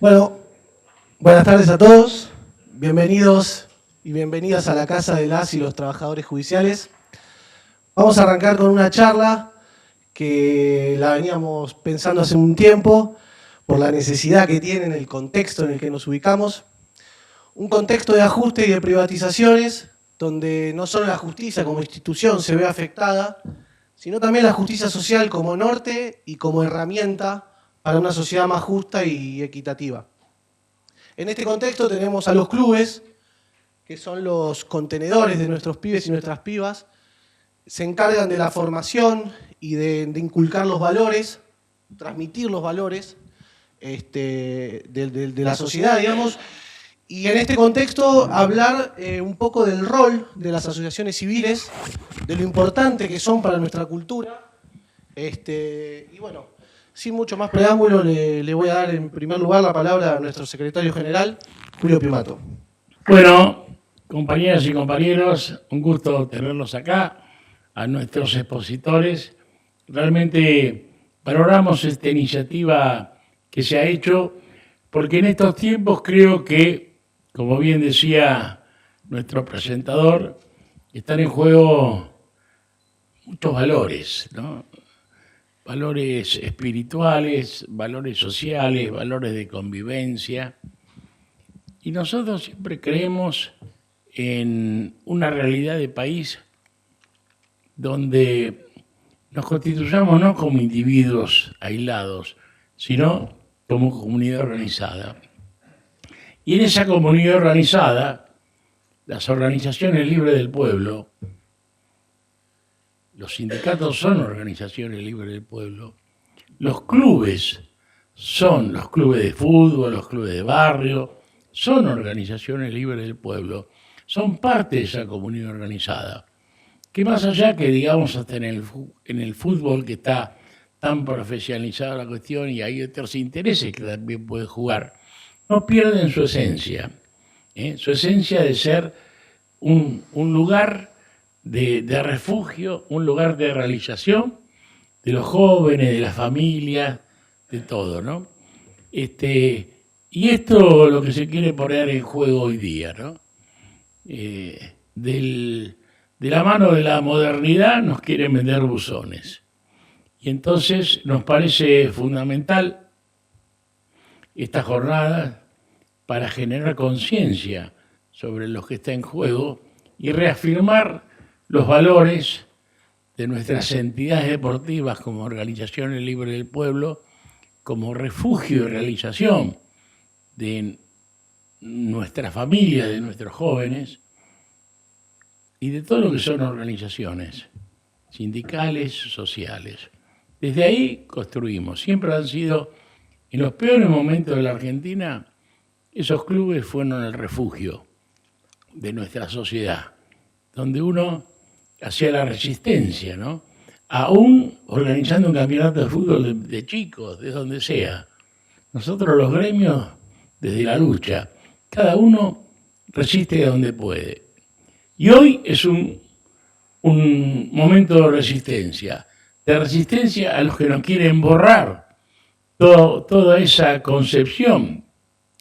Bueno, buenas tardes a todos. Bienvenidos y bienvenidas a la Casa de las y los Trabajadores Judiciales. Vamos a arrancar con una charla que la veníamos pensando hace un tiempo por la necesidad que tiene en el contexto en el que nos ubicamos. Un contexto de ajuste y de privatizaciones donde no solo la justicia como institución se ve afectada, sino también la justicia social como norte y como herramienta para una sociedad más justa y equitativa. En este contexto tenemos a los clubes, que son los contenedores de nuestros pibes y nuestras pibas, se encargan de la formación y de inculcar los valores, transmitir los valores de la sociedad, digamos, y en este contexto hablar un poco del rol de las asociaciones civiles, de lo importante que son para nuestra cultura, y bueno, sin mucho más preámbulo, le voy a dar en primer lugar la palabra a nuestro secretario general, Julio Piumato. Bueno, compañeras y compañeros, un gusto tenerlos acá, a nuestros expositores. Realmente valoramos esta iniciativa que se ha hecho, porque en estos tiempos creo que, como bien decía nuestro presentador, están en juego muchos valores, ¿no? Valores espirituales, valores sociales, valores de convivencia. Y nosotros siempre creemos en una realidad de país donde nos constituyamos no como individuos aislados, sino como comunidad organizada. Y en esa comunidad organizada, las organizaciones libres del pueblo, los sindicatos son organizaciones libres del pueblo, los clubes son los clubes de fútbol, los clubes de barrio, son organizaciones libres del pueblo, son parte de esa comunidad organizada, que más allá que digamos hasta en el fútbol que está tan profesionalizada la cuestión y hay otros intereses que también pueden jugar, no pierden su esencia de ser un lugar de refugio, un lugar de realización de los jóvenes, de las familias, de todo, ¿no? Y esto es lo que se quiere poner en juego hoy día, ¿no? De la mano de la modernidad nos quieren vender buzones. Y entonces nos parece fundamental esta jornada para generar conciencia sobre lo que está en juego y reafirmar los valores de nuestras entidades deportivas como organizaciones libres del pueblo, como refugio y realización de nuestras familias, de nuestros jóvenes y de todo lo que son organizaciones sindicales, sociales. Desde ahí construimos. Siempre han sido, en los peores momentos de la Argentina, esos clubes fueron el refugio de nuestra sociedad, donde uno hacía la resistencia, ¿no? Aún organizando un campeonato de fútbol de chicos, de donde sea. Nosotros los gremios, desde la lucha, cada uno resiste de donde puede. Y hoy es un momento de resistencia a los que nos quieren borrar toda esa concepción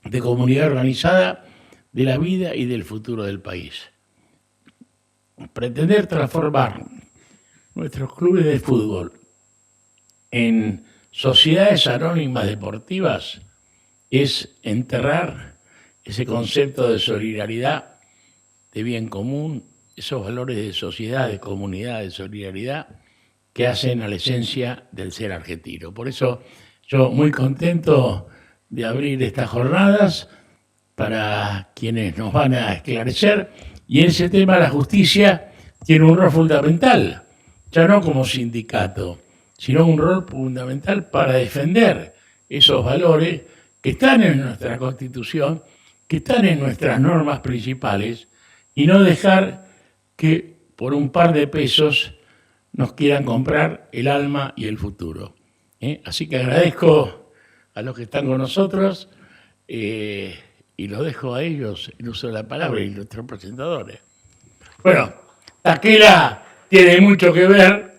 de comunidad organizada de la vida y del futuro del país. Pretender transformar nuestros clubes de fútbol en sociedades anónimas deportivas es enterrar ese concepto de solidaridad, de bien común, esos valores de sociedad, de comunidad, de solidaridad que hacen a la esencia del ser argentino. Por eso yo muy contento de abrir estas jornadas para quienes nos van a esclarecer. Y en ese tema la justicia tiene un rol fundamental, ya no como sindicato, sino un rol fundamental para defender esos valores que están en nuestra Constitución, que están en nuestras normas principales, y no dejar que por un par de pesos nos quieran comprar el alma y el futuro. Así que agradezco a los que están con nosotros y los dejo a ellos el uso de la palabra y nuestros presentadores. Bueno, Taquela tiene mucho que ver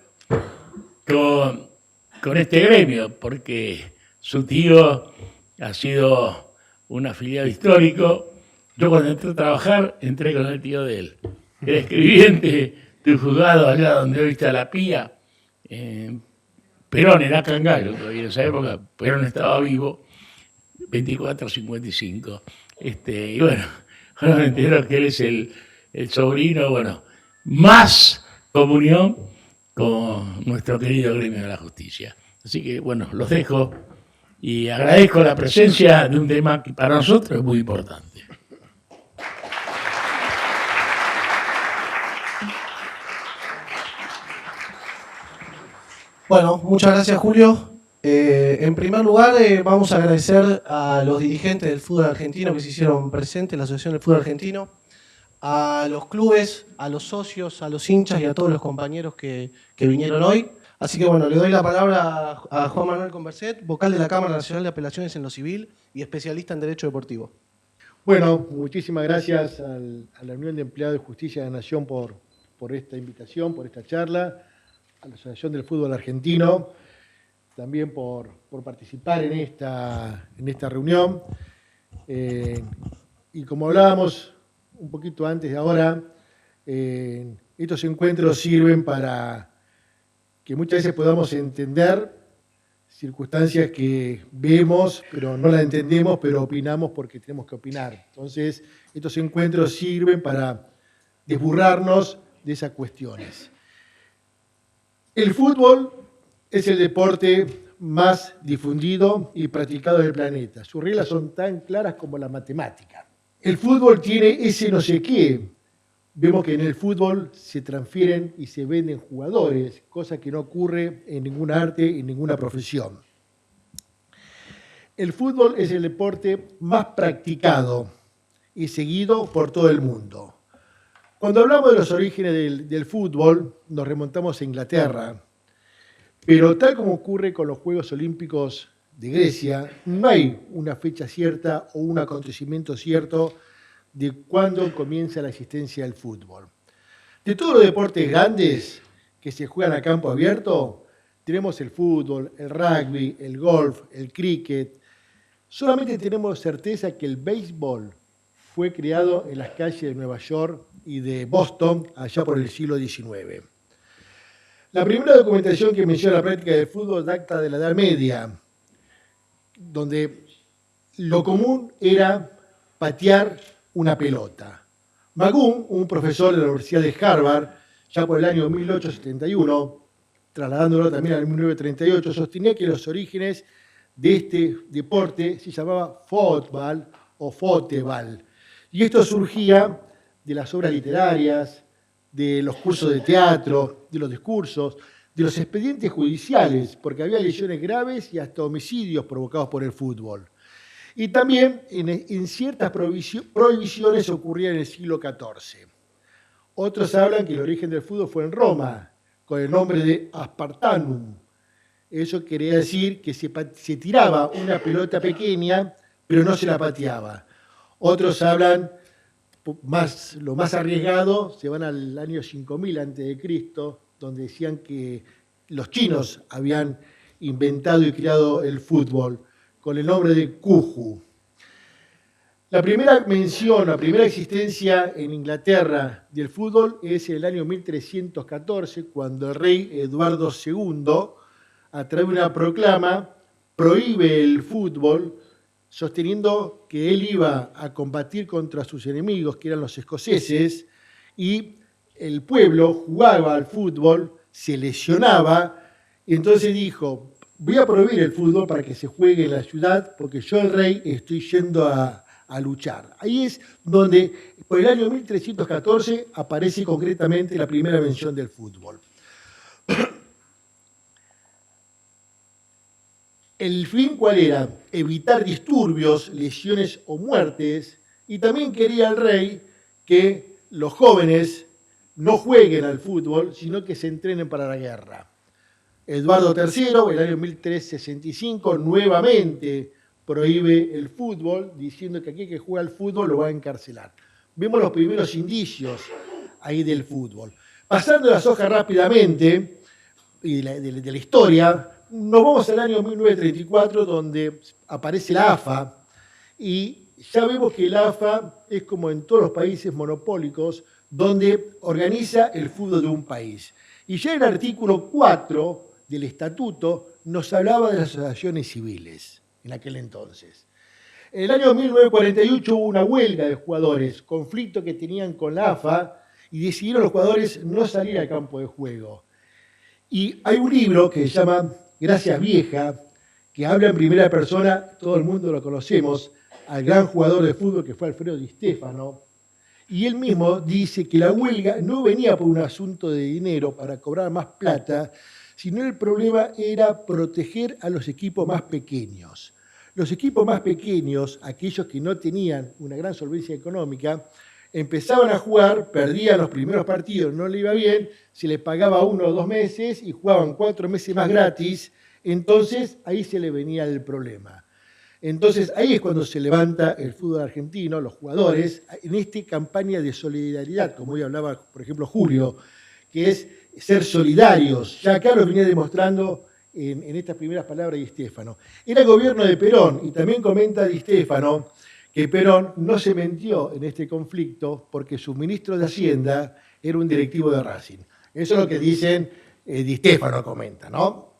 con este gremio, porque su tío ha sido un afiliado histórico. Yo cuando entré a trabajar, entré con el tío de él. Era escribiente del juzgado allá donde hoy está la Pía. Perón era Cangallo todavía en esa época. Perón estaba vivo, 24-55. Y bueno, ahora me entero que él es el sobrino, bueno, más comunión con nuestro querido gremio de la justicia. Así que bueno, los dejo y agradezco la presencia de un tema que para nosotros es muy importante. Bueno, muchas gracias, Julio. En primer lugar, vamos a agradecer a los dirigentes del fútbol argentino que se hicieron presentes en la Asociación del Fútbol Argentino, a los clubes, a los socios, a los hinchas y a todos los compañeros que vinieron hoy. Así que bueno, le doy la palabra a Juan Manuel Converset, vocal de la Cámara Nacional de Apelaciones en lo Civil y especialista en Derecho Deportivo. Bueno, muchísimas gracias a la Unión de Empleados de Justicia de la Nación por esta invitación, por esta charla, a la Asociación del Fútbol Argentino, también por participar en esta reunión. Y como hablábamos un poquito antes de ahora, estos encuentros sirven para que muchas veces podamos entender circunstancias que vemos, pero no las entendemos, pero opinamos porque tenemos que opinar. Entonces, estos encuentros sirven para desburrarnos de esas cuestiones. El fútbol es el deporte más difundido y practicado del planeta. Sus reglas son tan claras como la matemática. El fútbol tiene ese no sé qué. Vemos que en el fútbol se transfieren y se venden jugadores, cosa que no ocurre en ningún arte, en ninguna profesión. El fútbol es el deporte más practicado y seguido por todo el mundo. Cuando hablamos de los orígenes del fútbol, nos remontamos a Inglaterra, pero tal como ocurre con los Juegos Olímpicos de Grecia, no hay una fecha cierta o un acontecimiento cierto de cuándo comienza la existencia del fútbol. De todos los deportes grandes que se juegan a campo abierto, tenemos el fútbol, el rugby, el golf, el cricket. Solamente tenemos certeza que el béisbol fue creado en las calles de Nueva York y de Boston allá por el siglo XIX. La primera documentación que menciona la práctica del fútbol data de la Edad Media, donde lo común era patear una pelota. Magún, un profesor de la Universidad de Harvard, ya por el año 1871, trasladándolo también al 1938, sostenía que los orígenes de este deporte se llamaba fútbol o fotebal. Y esto surgía de las obras literarias, de los cursos de teatro, de los discursos, de los expedientes judiciales, porque había lesiones graves y hasta homicidios provocados por el fútbol. Y también en ciertas prohibiciones ocurrían en el siglo XIV. Otros hablan que el origen del fútbol fue en Roma, con el nombre de Aspartanum. Eso quería decir que se tiraba una pelota pequeña, pero no se la pateaba. Otros hablan, lo más arriesgado, se van al año 5000 a.C., donde decían que los chinos habían inventado y creado el fútbol, con el nombre de Cuju. La primera mención, la primera existencia en Inglaterra del fútbol es el año 1314, cuando el rey Eduardo II, a través de una proclama, prohíbe el fútbol, sosteniendo que él iba a combatir contra sus enemigos, que eran los escoceses, y el pueblo jugaba al fútbol, se lesionaba, y entonces dijo: voy a prohibir el fútbol para que se juegue en la ciudad, porque yo, el rey, estoy yendo a luchar. Ahí es donde, por el año 1314, aparece concretamente la primera mención del fútbol. ¿El fin cuál era? Evitar disturbios, lesiones o muertes, y también quería el rey que los jóvenes no jueguen al fútbol, sino que se entrenen para la guerra. Eduardo III, en el año 1365, nuevamente prohíbe el fútbol, diciendo que aquel que juega al fútbol lo va a encarcelar. Vemos los primeros indicios ahí del fútbol. Pasando las hojas rápidamente y de la historia, nos vamos al año 1934, donde aparece la AFA, Y ya vemos que el AFA es como en todos los países monopólicos, donde organiza el fútbol de un país. Y ya el artículo 4 del estatuto nos hablaba de las asociaciones civiles en aquel entonces. En el año 1948 hubo una huelga de jugadores, conflicto que tenían con la AFA, y decidieron los jugadores no salir al campo de juego. Y hay un libro que se llama Gracias Vieja, que habla en primera persona, todo el mundo lo conocemos, al gran jugador de fútbol que fue Alfredo Di Stéfano, y él mismo dice que la huelga no venía por un asunto de dinero para cobrar más plata, sino el problema era proteger a los equipos más pequeños. Los equipos más pequeños, aquellos que no tenían una gran solvencia económica, empezaban a jugar, perdían los primeros partidos, no le iba bien, se les pagaba 1 o 2 meses y jugaban 4 meses más gratis, entonces ahí se le venía el problema. Entonces ahí es cuando se levanta el fútbol argentino, los jugadores, en esta campaña de solidaridad, como hoy hablaba, por ejemplo, Julio, que es ser solidarios. Ya acá lo venía demostrando en estas primeras palabras de Di Stéfano. Era el gobierno de Perón, y también comenta Di Stéfano que Perón no se metió en este conflicto porque su ministro de Hacienda era un directivo de Racing. Eso es lo que dicen, Di Stéfano comenta, ¿no?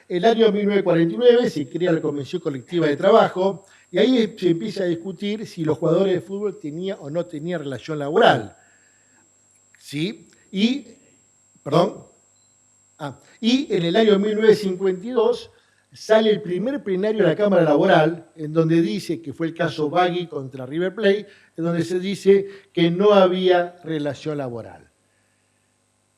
El año 1949 se crea la Convención Colectiva de Trabajo y ahí se empieza a discutir si los jugadores de fútbol tenían o no tenían relación laboral. ¿Sí? Y en el año 1952 sale el primer plenario de la Cámara Laboral, en donde dice que fue el caso Bagui contra River Plate, en donde se dice que no había relación laboral.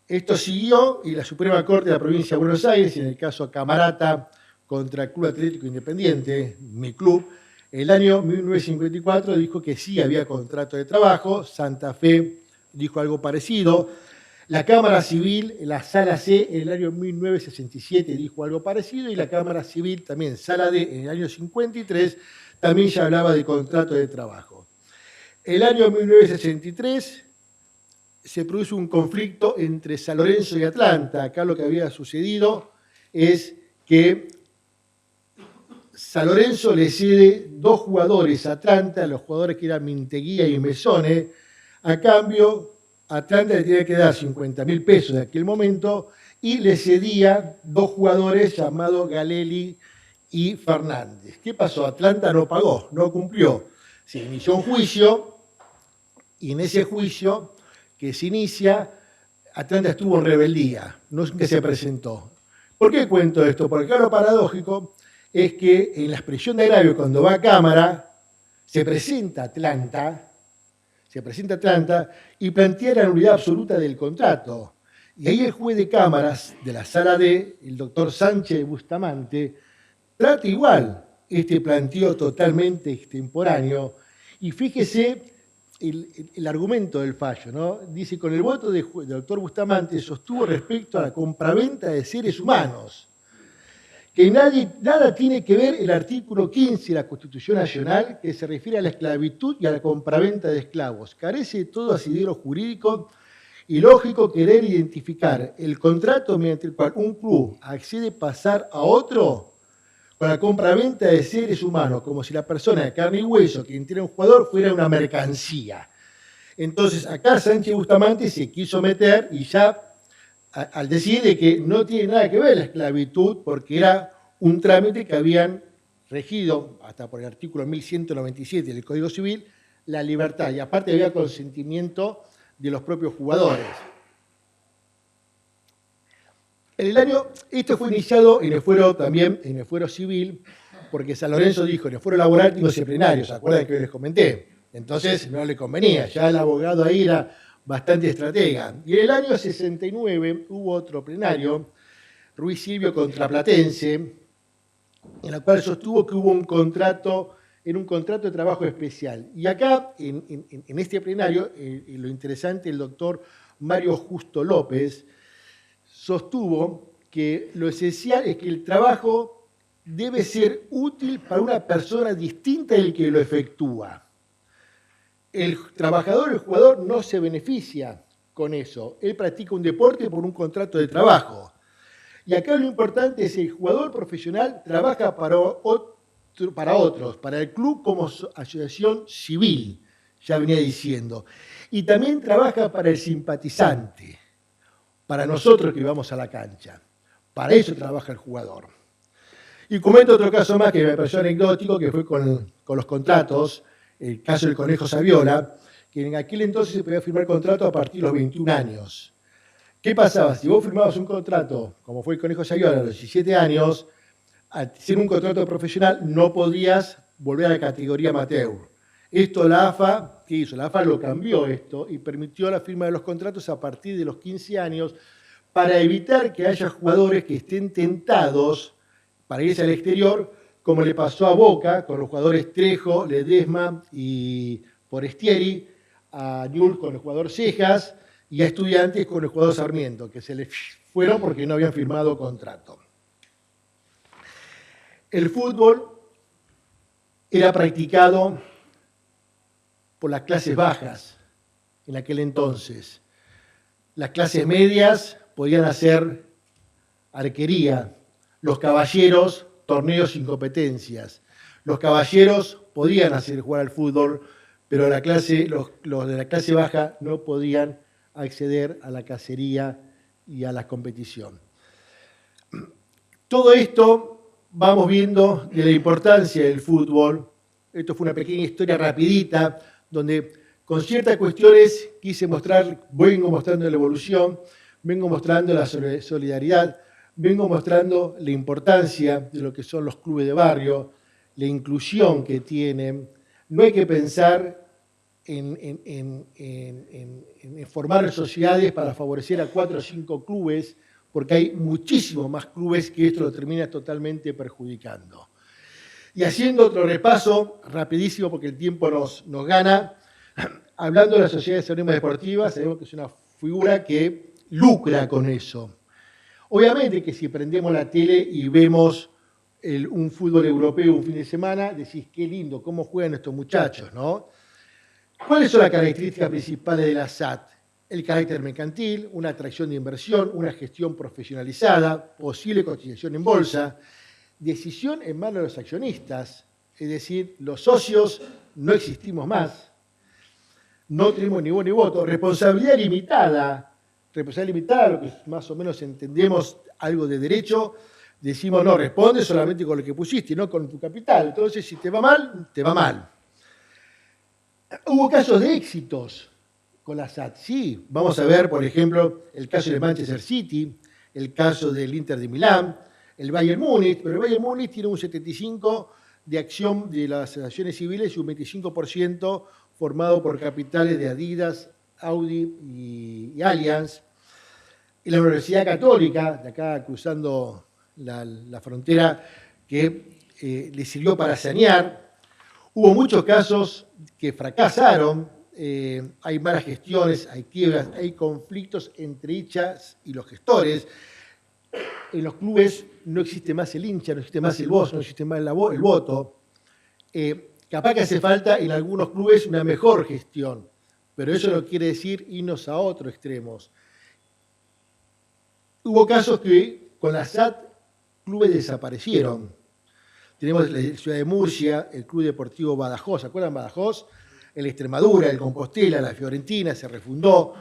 Esto siguió y la Suprema Corte de la Provincia de Buenos Aires, en el caso Camarata contra el Club Atlético Independiente, mi club, el año 1954 dijo que sí había contrato de trabajo, Santa Fe dijo algo parecido, la Cámara Civil, la Sala C, en el año 1967 dijo algo parecido, y la Cámara Civil, también Sala D, en el año 53, también ya hablaba de contrato de trabajo. El año 1963 se produce un conflicto entre San Lorenzo y Atlanta. Acá lo que había sucedido es que San Lorenzo le cede 2 jugadores a Atlanta, los jugadores que eran Minteguía y Mesone. A cambio, Atlanta le tenía que dar 50.000 pesos de aquel momento y le cedía 2 jugadores llamados Galelli y Fernández. ¿Qué pasó? Atlanta no pagó, no cumplió. Se inició un juicio y en ese juicio que se inicia, Atlanta estuvo en rebeldía, nunca se presentó. ¿Por qué cuento esto? Porque acá lo paradójico es que en la expresión de agravio, cuando va a Cámara, se presenta Atlanta y plantea la nulidad absoluta del contrato. Y ahí el juez de cámaras de la Sala D, el doctor Sánchez Bustamante, trata igual este planteo totalmente extemporáneo. Y fíjese el argumento del fallo, ¿no? Dice, con el voto del doctor Bustamante sostuvo respecto a la compraventa de seres humanos, que nada tiene que ver el artículo 15 de la Constitución Nacional, que se refiere a la esclavitud y a la compraventa de esclavos. Carece de todo asidero jurídico y lógico querer identificar el contrato mediante el cual un club accede a pasar a otro con la compraventa de seres humanos, como si la persona de carne y hueso que tiene un jugador fuera una mercancía. Entonces, acá Sánchez Bustamante se quiso meter y ya al decir de que no tiene nada que ver la esclavitud, porque era un trámite que habían regido, hasta por el artículo 1197 del Código Civil, la libertad, y aparte había consentimiento de los propios jugadores. Esto fue iniciado en el fuero también, en el fuero civil, porque San Lorenzo dijo, en el fuero laboral tengo ese plenario, ¿se acuerdan que les comenté? Entonces no le convenía, ya el abogado ahí era bastante estratega. Y en el año 69 hubo otro plenario, Ruiz Silvio contra Platense, en el cual sostuvo que hubo un contrato de trabajo especial. Y acá, en este plenario, lo interesante, el doctor Mario Justo López sostuvo que lo esencial es que el trabajo debe ser útil para una persona distinta del que lo efectúa. El trabajador, el jugador, no se beneficia con eso. Él practica un deporte por un contrato de trabajo. Y acá lo importante es que el jugador profesional trabaja para para otros, para el club como asociación civil, ya venía diciendo. Y también trabaja para el simpatizante, para nosotros que vamos a la cancha. Para eso trabaja el jugador. Y comento otro caso más que me pareció anecdótico, que fue con los contratos, el caso del Conejo Saviola, que en aquel entonces se podía firmar contrato a partir de los 21 años. ¿Qué pasaba? Si vos firmabas un contrato, como fue el Conejo Saviola, a los 17 años, al ser un contrato profesional no podías volver a la categoría amateur. Esto la AFA, ¿qué hizo? La AFA lo cambió esto y permitió la firma de los contratos a partir de los 15 años para evitar que haya jugadores que estén tentados para irse al exterior, como le pasó a Boca con los jugadores Trejo, Ledesma y Forestieri, a Newell's con el jugador Cejas y a Estudiantes con el jugador Sarmiento, que se les fueron porque no habían firmado contrato. El fútbol era practicado por las clases bajas en aquel entonces. Las clases medias podían hacer arquería, los caballeros torneos sin competencias. Los caballeros podían hacer jugar al fútbol, pero los de la clase baja no podían acceder a la cacería y a la competición. Todo esto vamos viendo de la importancia del fútbol. Esto fue una pequeña historia rapidita, donde con ciertas cuestiones quise mostrar, vengo mostrando la evolución, vengo mostrando la solidaridad, vengo mostrando la importancia de lo que son los clubes de barrio, la inclusión que tienen. No hay que pensar en formar sociedades para favorecer a 4 o 5 clubes, porque hay muchísimos más clubes que esto lo termina totalmente perjudicando. Y haciendo otro repaso, rapidísimo porque el tiempo nos gana, hablando de las sociedades anónimas deportivas, sabemos que es una figura que lucra con eso. Obviamente que si prendemos la tele y vemos un fútbol europeo un fin de semana, decís, qué lindo, cómo juegan estos muchachos, ¿no? ¿Cuáles son las características principales de la SAT? El carácter mercantil, una atracción de inversión, una gestión profesionalizada, posible cotización en bolsa, decisión en manos de los accionistas, es decir, los socios no existimos más, no tenemos ni voz ni voto, responsabilidad limitada, lo que más o menos entendemos algo de derecho, decimos no, responde solamente con lo que pusiste, no con tu capital, entonces si te va mal, te va mal. Hubo casos de éxitos con la SAT, sí, vamos a ver, por ejemplo, el caso de Manchester City, el caso del Inter de Milán, el Bayern Múnich, pero el Bayern Múnich tiene un 75% de acción de las asociaciones civiles y un 25% formado por capitales de Adidas, Audi y Allianz. Y la Universidad Católica, de acá cruzando la frontera, que le sirvió para sanear. Hubo muchos casos que fracasaron, hay malas gestiones, hay quiebras, hay conflictos entre hinchas y los gestores. En los clubes no existe más el hincha, no existe más el voz, no existe más el voto. Capaz que hace falta en algunos clubes una mejor gestión, pero eso no quiere decir irnos a otros extremos. Hubo casos que con la SAT clubes desaparecieron. Tenemos la ciudad de Murcia, el Club Deportivo Badajoz, ¿se acuerdan Badajoz? El Extremadura, el Compostela, la Fiorentina, se refundó,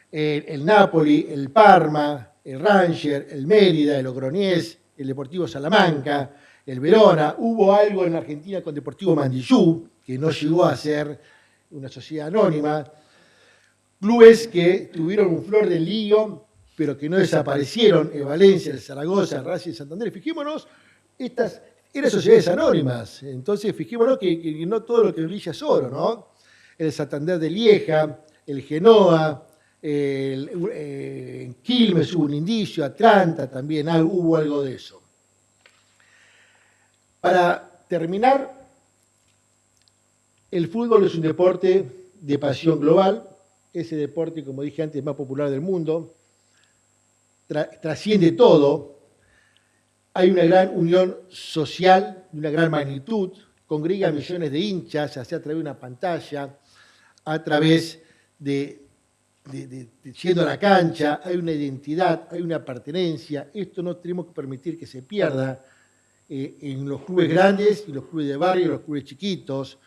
el Napoli, el Parma, el Ranger, el Mérida, el Logroñés, el Deportivo Salamanca, el Verona. Hubo algo en la Argentina con Deportivo Mandillú, que no llegó a ser una sociedad anónima. Clubes que tuvieron un flor del lío, pero que no desaparecieron, el Valencia, el Zaragoza, el Racing, el Santander. Fijémonos, estas eran sociedades anónimas, entonces fijémonos que no todo lo que brilla es oro, ¿no? El Santander de Lieja, el Genoa, en Quilmes hubo un indicio, Atlanta también hubo algo de eso. Para terminar, el fútbol es un deporte de pasión global, ese deporte, como dije antes, más popular del mundo, trasciende todo, hay una gran unión social de una gran magnitud, congrega millones de hinchas, ya sea a través de una pantalla, a través de yendo a la cancha, hay una identidad, hay una pertenencia, esto no tenemos que permitir que se pierda, en los clubes grandes y los clubes de barrio y los clubes chiquitos.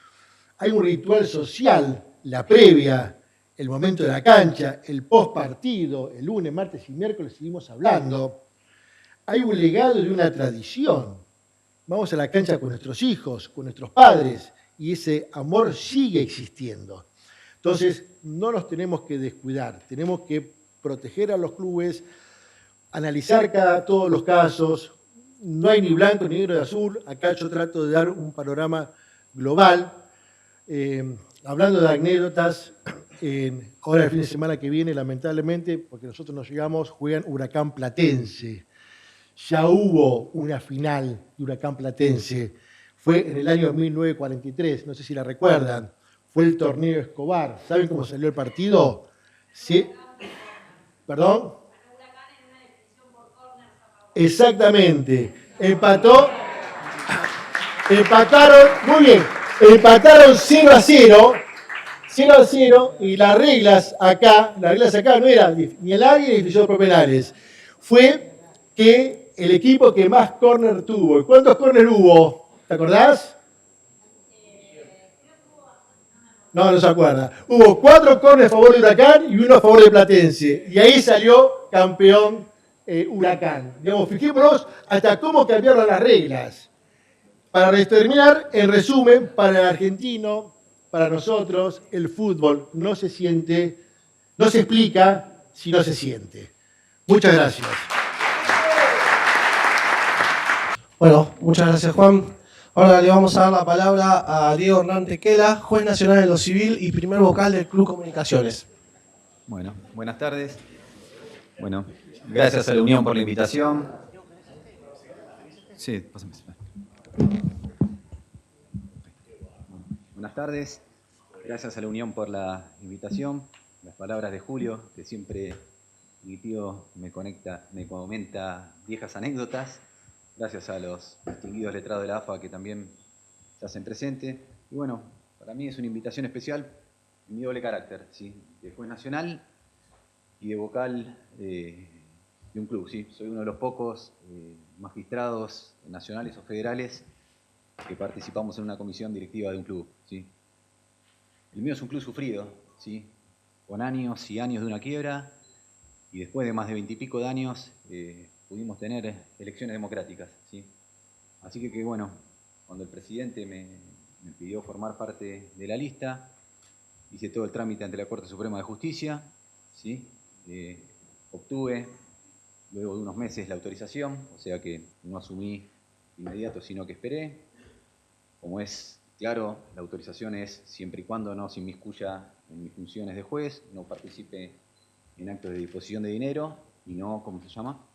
Hay un ritual social, la previa, el momento de la cancha, el post partido, el lunes, martes y miércoles seguimos hablando. Hay un legado de una tradición. Vamos a la cancha con nuestros hijos, con nuestros padres, y ese amor sigue existiendo. Entonces, no nos tenemos que descuidar, tenemos que proteger a los clubes, analizar todos los casos. No hay ni blanco ni negro ni azul. Acá yo trato de dar un panorama global. Hablando de anécdotas, ahora el fin de semana que viene, lamentablemente, porque nosotros nos llegamos, juegan Huracán Platense. Ya hubo una final de Huracán Platense. Fue en el año 1943, no sé si la recuerdan. Fue el torneo Escobar. ¿Saben cómo salió el partido? Sí. ¿Perdón? Exactamente. Empataron, muy bien, empataron 0-0, 0-0, y las reglas acá no eran ni el área ni difusión por penales. Fue que el equipo que más córner tuvo. ¿Cuántos córner hubo? ¿Te acordás? No se acuerda. Hubo 4 córneres a favor de Huracán y 1 a favor de Platense. Y ahí salió campeón Huracán. Digamos, fijémonos hasta cómo cambiaron las reglas. Para terminar, en resumen, para el argentino, para nosotros, el fútbol no se siente, no se explica si no se siente. Muchas gracias. Bueno, muchas gracias, Juan. Ahora le vamos a dar la palabra a Diego Hernán Tequela, juez nacional en lo civil y primer vocal del Club Comunicaciones. Bueno, buenas tardes. Bueno, gracias a la Unión por la invitación. Sí, pásame. Buenas tardes. Gracias a la Unión por la invitación. Las palabras de Julio, que siempre mi tío me comenta viejas anécdotas. Gracias a los distinguidos letrados de la AFA que también se hacen presentes. Y bueno, para mí es una invitación especial en mi doble carácter, ¿sí? De juez nacional y de vocal de un club, ¿sí? Soy uno de los pocos magistrados nacionales o federales que participamos en una comisión directiva de un club, ¿sí? El mío es un club sufrido, ¿sí? Con años y años de una quiebra, y después de más de 20 y pico de años pudimos tener elecciones democráticas, ¿sí? Así que bueno, cuando el presidente me pidió formar parte de la lista, hice todo el trámite ante la Corte Suprema de Justicia, ¿sí? Obtuve, luego de unos meses, la autorización, o sea que no asumí inmediato, sino que esperé. Como es claro, la autorización es siempre y cuando no se inmiscuya en mis funciones de juez, no participe en actos de disposición de dinero y no, ¿cómo se llama?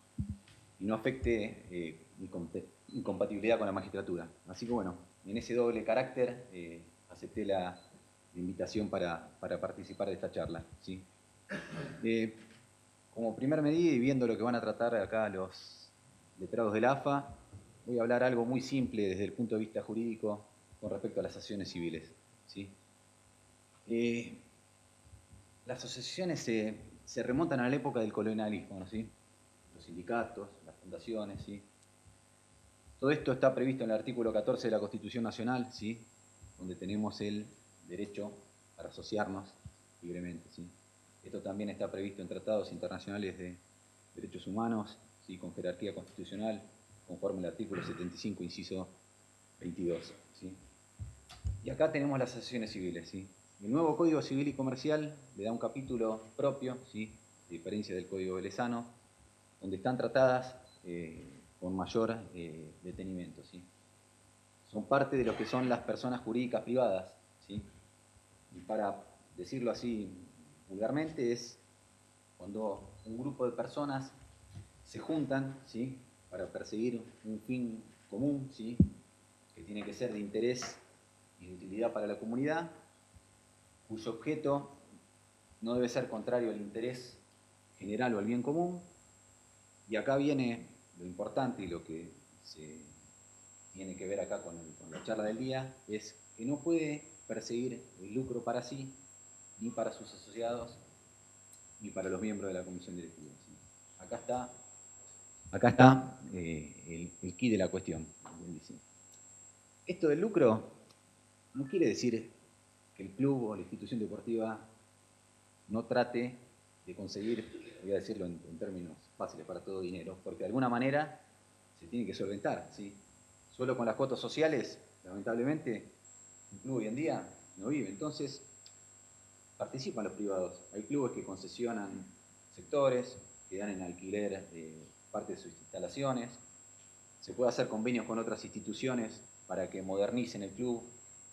Y no afecte mi incompatibilidad con la magistratura. Así que bueno, en ese doble carácter acepté la invitación para participar de esta charla, ¿sí? Como primer medida, y viendo lo que van a tratar acá los letrados del AFA, voy a hablar algo muy simple desde el punto de vista jurídico con respecto a las asociaciones civiles, ¿sí? Las asociaciones se remontan a la época del colonialismo, ¿no? ¿Sí? Los sindicatos, las fundaciones, ¿sí? Todo esto está previsto en el artículo 14 de la Constitución Nacional, ¿sí? Donde tenemos el derecho para asociarnos libremente, ¿sí? Esto también está previsto en tratados internacionales de derechos humanos, ¿sí? Con jerarquía constitucional, conforme al artículo 75, inciso 22, ¿sí? Y acá tenemos las asociaciones civiles, ¿sí? El nuevo Código Civil y Comercial le da un capítulo propio, ¿sí? A diferencia del Código Velezano, donde están tratadas con mayor detenimiento, ¿sí? Son parte de lo que son las personas jurídicas privadas, ¿sí? Y para decirlo así vulgarmente, es cuando un grupo de personas se juntan, ¿sí? Para perseguir un fin común, ¿sí? Que tiene que ser de interés y de utilidad para la comunidad, cuyo objeto no debe ser contrario al interés general o al bien común. Y acá viene lo importante y lo que se tiene que ver acá con la charla del día, es que no puede perseguir el lucro para sí, ni para sus asociados, ni para los miembros de la comisión directiva, ¿sí? Acá está el quid de la cuestión. dice. Esto del lucro no quiere decir que el club o la institución deportiva no trate de conseguir, voy a decirlo en términos fáciles para todo, dinero, porque de alguna manera se tiene que solventar, ¿sí? Solo con las cuotas sociales, lamentablemente, el club hoy en día no vive. Entonces, participan los privados. Hay clubes que concesionan sectores, que dan en alquiler parte de sus instalaciones. Se puede hacer convenios con otras instituciones para que modernicen el club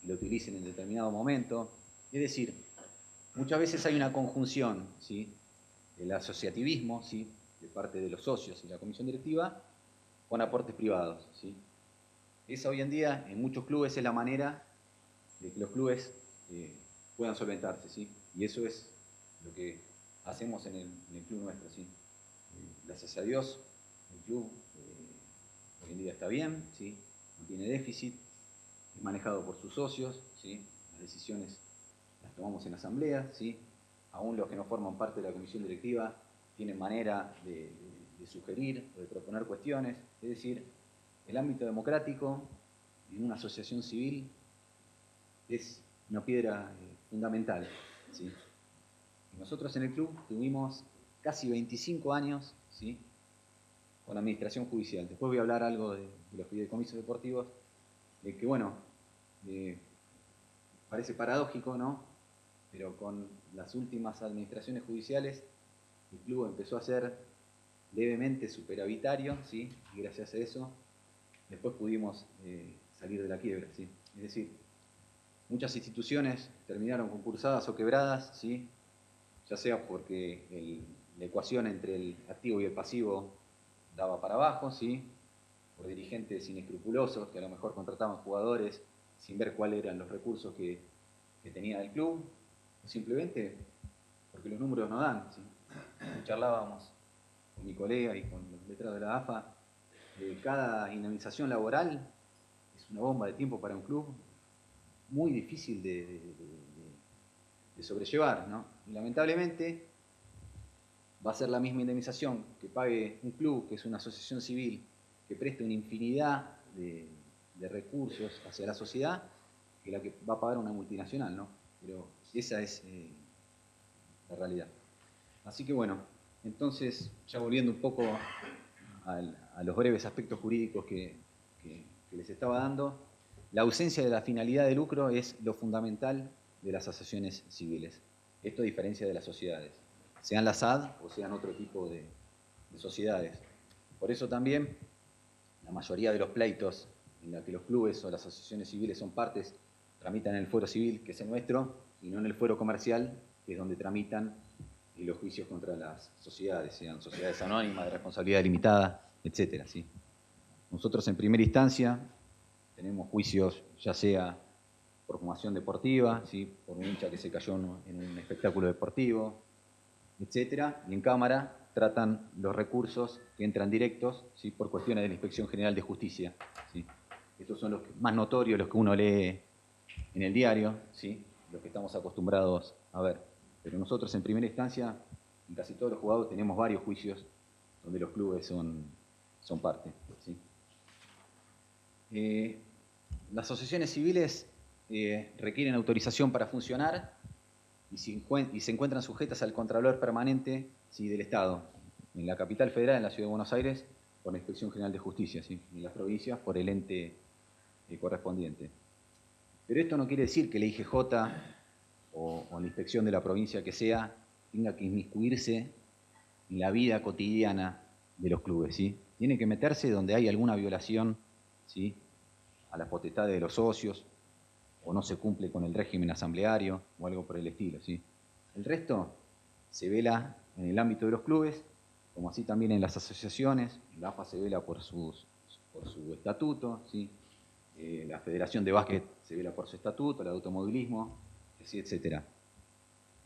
y lo utilicen en determinado momento. Es decir, muchas veces hay una conjunción, ¿sí?, del asociativismo, ¿sí?, de parte de los socios y la comisión directiva, con aportes privados, ¿sí? Esa hoy en día en muchos clubes es la manera de que los clubes puedan solventarse, ¿sí? Y eso es lo que hacemos en el club nuestro, ¿sí? Gracias a Dios, el club hoy en día está bien, ¿sí? No tiene déficit, es manejado por sus socios, ¿sí? Las decisiones las tomamos en asamblea, ¿sí? Aún los que no forman parte de la comisión directiva tienen manera de sugerir o de proponer cuestiones. Es decir, el ámbito democrático en una asociación civil es una piedra fundamental, ¿sí? Nosotros en el club tuvimos casi 25 años, ¿sí?, con la administración judicial. Después voy a hablar algo de los fideicomisos deportivos, de que, bueno, parece paradójico, ¿no?, pero con las últimas administraciones judiciales el club empezó a ser levemente superavitario, ¿sí?, y gracias a eso después pudimos salir de la quiebra, ¿sí? Es decir, muchas instituciones terminaron concursadas o quebradas, ¿sí?, ya sea porque la ecuación entre el activo y el pasivo daba para abajo, ¿sí?, por dirigentes inescrupulosos que a lo mejor contrataban jugadores sin ver cuáles eran los recursos que tenía el club, o simplemente porque los números no dan, ¿sí? Charlábamos con mi colega y con los letrados de la AFA, cada indemnización laboral es una bomba de tiempo para un club muy difícil de sobrellevar, ¿no? Y lamentablemente va a ser la misma indemnización que pague un club, que es una asociación civil, que preste una infinidad de recursos hacia la sociedad, que la que va a pagar una multinacional, ¿no? Pero esa es la realidad. Así que bueno, entonces, ya volviendo un poco a los breves aspectos jurídicos que les estaba dando, la ausencia de la finalidad de lucro es lo fundamental de las asociaciones civiles. Esto a diferencia de las sociedades, sean las AD o sean otro tipo de sociedades. Por eso también la mayoría de los pleitos en los que los clubes o las asociaciones civiles son partes tramitan en el fuero civil, que es el nuestro, y no en el fuero comercial, que es donde tramitan los juicios contra las sociedades, sean sociedades anónimas, de responsabilidad limitada, etc., ¿sí? Nosotros en primera instancia tenemos juicios ya sea por formación deportiva, ¿sí?, por un hincha que se cayó en un espectáculo deportivo, etc., y en Cámara tratan los recursos que entran directos, ¿sí?, por cuestiones de la Inspección General de Justicia, ¿sí? Estos son los más notorios, los que uno lee en el diario, ¿sí?, los que estamos acostumbrados a ver. Pero nosotros en primera instancia, en casi todos los juzgados tenemos varios juicios donde los clubes son parte, ¿sí? Las asociaciones civiles requieren autorización para funcionar y se encuentran sujetas al Contralor Permanente, ¿sí?, del Estado. En la capital federal, en la Ciudad de Buenos Aires, por la Inspección General de Justicia, ¿sí?, y en las provincias por el ente correspondiente. Pero esto no quiere decir que la IGJ o la inspección de la provincia que sea tenga que inmiscuirse en la vida cotidiana de los clubes, ¿sí? Tiene que meterse donde hay alguna violación, ¿sí?, a las potestades de los socios, o no se cumple con el régimen asambleario, o algo por el estilo, ¿sí? El resto se vela en el ámbito de los clubes, como así también en las asociaciones. La AFA se vela por su estatuto, ¿sí? La Federación de Básquet se vela por su estatuto, el automovilismo, ¿sí?, etc.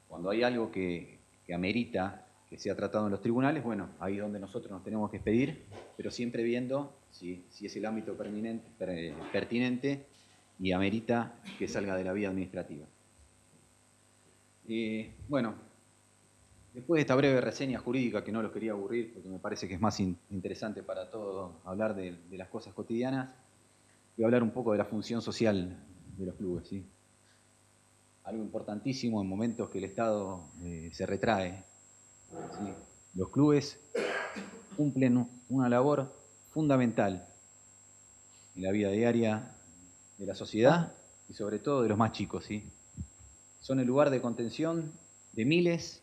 Cuando hay algo que amerita que sea tratado en los tribunales, bueno, ahí es donde nosotros nos tenemos que expedir, pero siempre viendo si es el ámbito pertinente y amerita que salga de la vía administrativa. Bueno, después de esta breve reseña jurídica, que no los quería aburrir porque me parece que es más interesante para todos hablar de las cosas cotidianas, voy a hablar un poco de la función social de los clubes, ¿sí? Algo importantísimo en momentos que el Estado se retrae, ¿sí? Los clubes cumplen una labor fundamental en la vida diaria de la sociedad y sobre todo de los más chicos, ¿sí? Son el lugar de contención de miles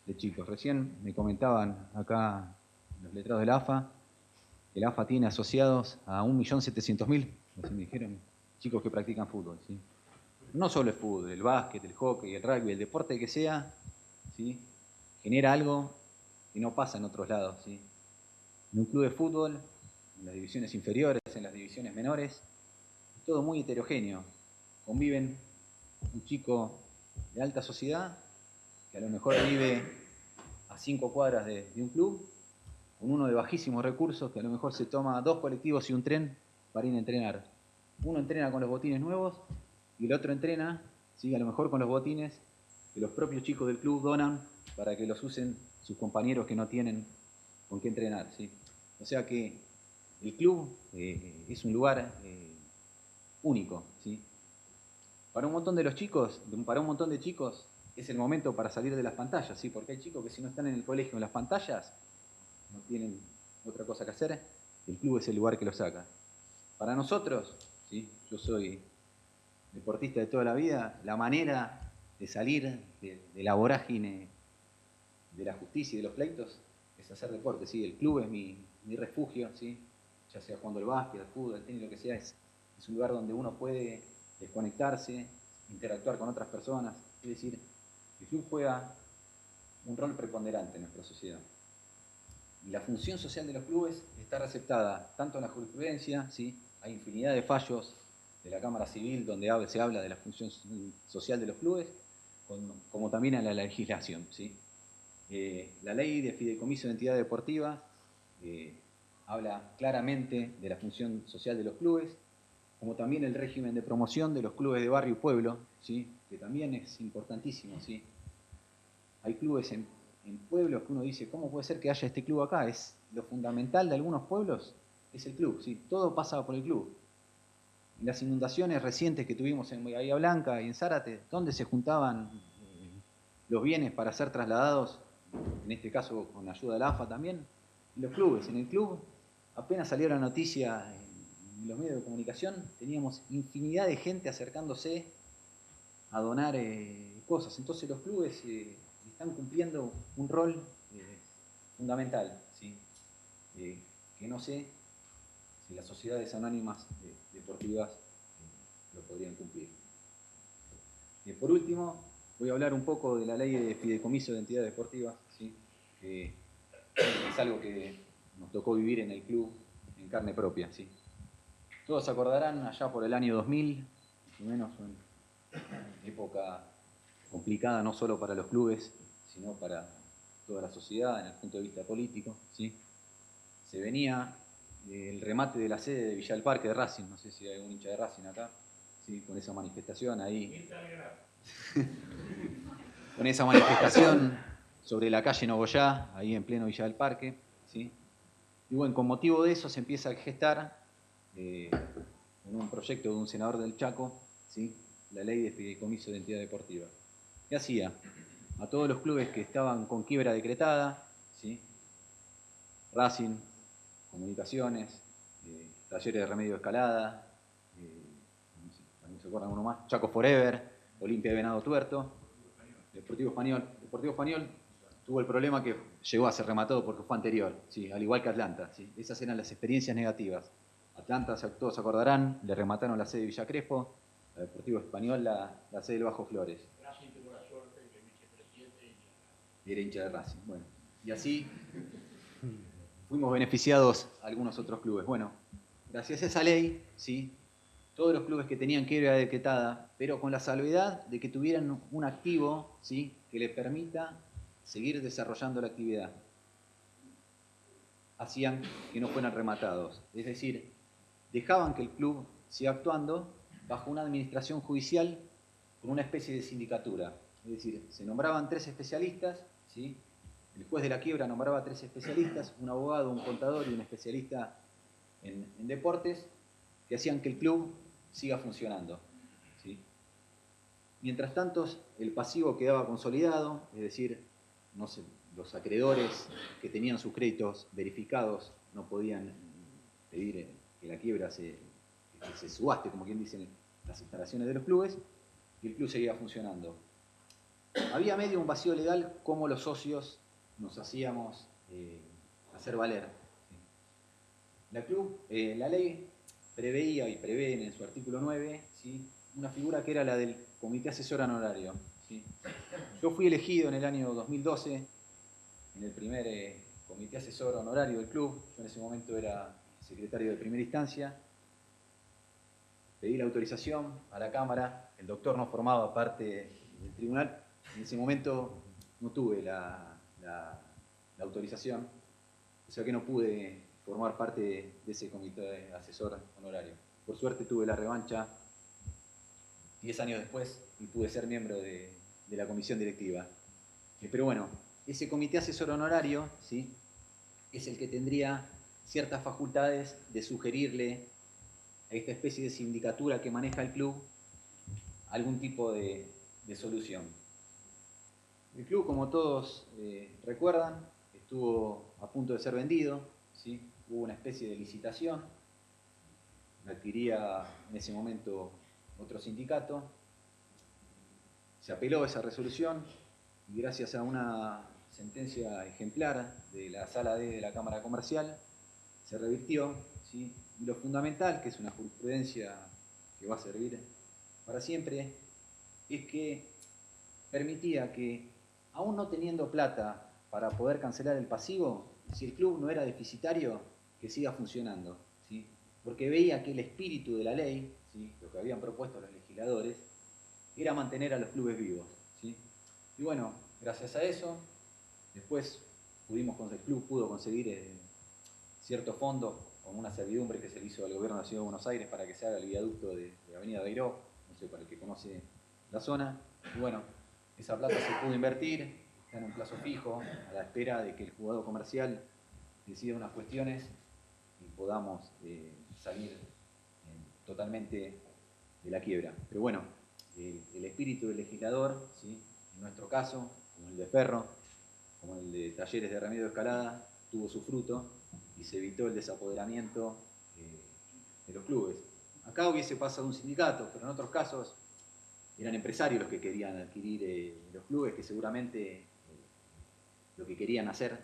de chicos. Recién me comentaban acá los letrados de la AFA, que la AFA tiene asociados a 1.700.000, así me dijeron, chicos que practican fútbol, ¿sí? No solo el fútbol, el básquet, el hockey, el rugby, el deporte que sea, ¿sí? Genera algo que no pasa en otros lados, ¿sí? En un club de fútbol, en las divisiones inferiores, en las divisiones menores, es todo muy heterogéneo. Conviven un chico de alta sociedad, que a lo mejor vive a 5 cuadras de un club, con uno de bajísimos recursos, que a lo mejor se toma 2 colectivos y un tren para ir a entrenar. Uno entrena con los botines nuevos y el otro entrena, ¿sí? A lo mejor con los botines que los propios chicos del club donan para que los usen sus compañeros que no tienen con qué entrenar, ¿sí? O sea que el club es un lugar único, ¿sí? Para un montón de los chicos, para un montón de chicos, es el momento para salir de las pantallas, ¿sí? Porque hay chicos que si no están en el colegio en las pantallas, no tienen otra cosa que hacer, el club es el lugar que los saca. Para nosotros, ¿sí? Yo soy deportista de toda la vida, la manera de salir de la vorágine de la justicia y de los pleitos es hacer deporte, ¿sí? El club es mi refugio, ¿sí? Ya sea jugando el básquet, el fútbol, el tenis, lo que sea, es un lugar donde uno puede desconectarse, interactuar con otras personas. Es decir, el club juega un rol preponderante en nuestra sociedad. Y la función social de los clubes está receptada tanto en la jurisprudencia, ¿sí? Hay infinidad de fallos de la Cámara Civil donde se habla de la función social de los clubes, como también en la legislación, ¿sí? La ley de fideicomiso de entidad deportiva habla claramente de la función social de los clubes, como también el régimen de promoción de los clubes de barrio y pueblo, ¿sí? Que también es importantísimo, ¿sí? Hay clubes en pueblos que uno dice, ¿cómo puede ser que haya este club acá? Es lo fundamental de algunos pueblos, es el club, ¿sí? Todo pasa por el club. En las inundaciones recientes que tuvimos en Bahía Blanca y en Zárate, ¿dónde se juntaban los bienes para ser trasladados? En este caso con ayuda de la AFA también, en los clubes. En el club, apenas salió la noticia en los medios de comunicación, teníamos infinidad de gente acercándose a donar cosas. Entonces los clubes están cumpliendo un rol fundamental, ¿sí? Que no sé si las sociedades anónimas deportivas lo podrían cumplir. Por último, voy a hablar un poco de la ley de fideicomiso de entidades deportivas, ¿sí? Es algo que nos tocó vivir en el club en carne propia, ¿sí? Todos se acordarán allá por el año 2000, más o menos, una época complicada no solo para los clubes, sino para toda la sociedad en el punto de vista político, ¿sí? Se venía el remate de la sede de Villa del Parque de Racing, no sé si hay algún hincha de Racing acá, ¿sí? Con esa manifestación ahí. Con esa manifestación sobre la calle Nogoyá, ahí en pleno Villa del Parque, ¿sí? Y bueno, con motivo de eso se empieza a gestar, en un proyecto de un senador del Chaco, ¿sí? La ley de fideicomiso de entidad deportiva. ¿Qué hacía? A todos los clubes que estaban con quiebra decretada, ¿sí? Racing, Comunicaciones, Talleres de Remedio de Escalada, no se acuerdan uno más, Chaco Forever, Olimpia de Venado Tuerto, Deportivo Español. Deportivo Español tuvo el problema que llegó a ser rematado porque fue anterior, ¿sí? Al igual que Atlanta, ¿sí? Esas eran las experiencias negativas. Atlanta, todos se acordarán, le remataron la sede de Villa Crespo, a Deportivo Español la sede del Bajo Flores. Racing tuvo la suerte de que el vicepresidente Era hincha de Racing. Bueno, y así fuimos beneficiados algunos otros clubes. Bueno, gracias a esa ley, ¿sí? Todos los clubes que tenían quiebra decretada, pero con la salvedad de que tuvieran un activo, ¿sí? Que les permita seguir desarrollando la actividad, hacían que no fueran rematados. Es decir, dejaban que el club siga actuando bajo una administración judicial con una especie de sindicatura. Es decir, se nombraban 3 especialistas, ¿sí? El juez de la quiebra nombraba 3 especialistas, un abogado, un contador y un especialista en deportes, que hacían que el club siga funcionando, ¿sí? Mientras tanto, el pasivo quedaba consolidado, es decir, no sé, los acreedores que tenían sus créditos verificados no podían pedir que la quiebra que se subaste, como quien dice, en las instalaciones de los clubes, y el club seguía funcionando. Había medio un vacío legal como los socios nos hacíamos hacer valer. La ley preveía y prevé en su artículo 9, ¿sí?, una figura que era la del comité asesor honorario, ¿sí? Yo fui elegido en el año 2012 en el primer comité asesor honorario del club. Yo en ese momento era secretario de primera instancia. Pedí la autorización a la Cámara. El doctor no formaba parte del tribunal. En ese momento no tuve la autorización, o sea que no pude formar parte de ese comité asesor honorario. Por suerte tuve la revancha 10 años después y pude ser miembro de la comisión directiva. Pero bueno, ese comité asesor honorario, ¿sí?, es el que tendría ciertas facultades de sugerirle a esta especie de sindicatura que maneja el club algún tipo de solución. El club, como todos recuerdan, estuvo a punto de ser vendido, ¿sí? Hubo una especie de licitación, la adquiría en ese momento otro sindicato, se apeló a esa resolución y gracias a una sentencia ejemplar de la Sala D de la Cámara Comercial se revirtió, ¿sí? Y lo fundamental, que es una jurisprudencia que va a servir para siempre, es que permitía que, aún no teniendo plata para poder cancelar el pasivo, si el club no era deficitario, que siga funcionando, ¿sí? Porque veía que el espíritu de la ley, ¿sí?, lo que habían propuesto los legisladores, era mantener a los clubes vivos, ¿sí? Y bueno, gracias a eso, después el club pudo conseguir ciertos fondos, como una servidumbre que se le hizo al gobierno de la Ciudad de Buenos Aires para que se haga el viaducto de Avenida Beiró, no sé, para el que conoce la zona. Y bueno, esa plata se pudo invertir, está en un plazo fijo, a la espera de que el jugador comercial decida unas cuestiones y podamos salir totalmente de la quiebra. Pero bueno, el espíritu del legislador, ¿sí?, en nuestro caso, como el de Ferro, como el de Talleres de Remedio de Escalada, tuvo su fruto y se evitó el desapoderamiento de los clubes. Acá hubiese pasado un sindicato, pero en otros casos eran empresarios los que querían adquirir los clubes, que seguramente lo que querían hacer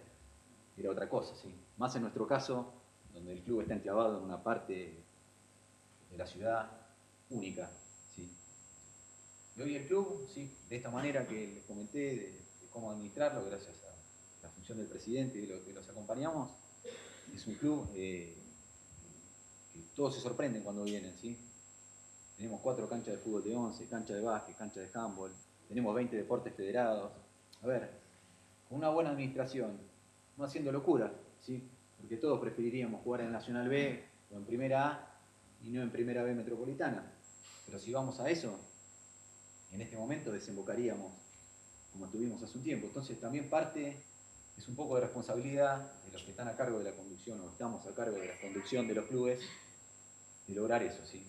era otra cosa, ¿sí? Más en nuestro caso, donde el club está enclavado en una parte de la ciudad única, ¿sí? Y hoy el club, ¿sí?, de esta manera que les comenté de cómo administrarlo, gracias a la función del presidente y de lo que los acompañamos, es un club que todos se sorprenden cuando vienen, ¿sí? Tenemos 4 canchas de fútbol de 11, cancha de básquet, cancha de handball, tenemos 20 deportes federados. A ver, con una buena administración, no haciendo locura, ¿sí?, porque todos preferiríamos jugar en Nacional B o en Primera A y no en Primera B Metropolitana. Pero si vamos a eso, en este momento desembocaríamos como estuvimos hace un tiempo. Entonces también parte es un poco de responsabilidad de los que están a cargo de la conducción o estamos a cargo de la conducción de los clubes de lograr eso, ¿sí?,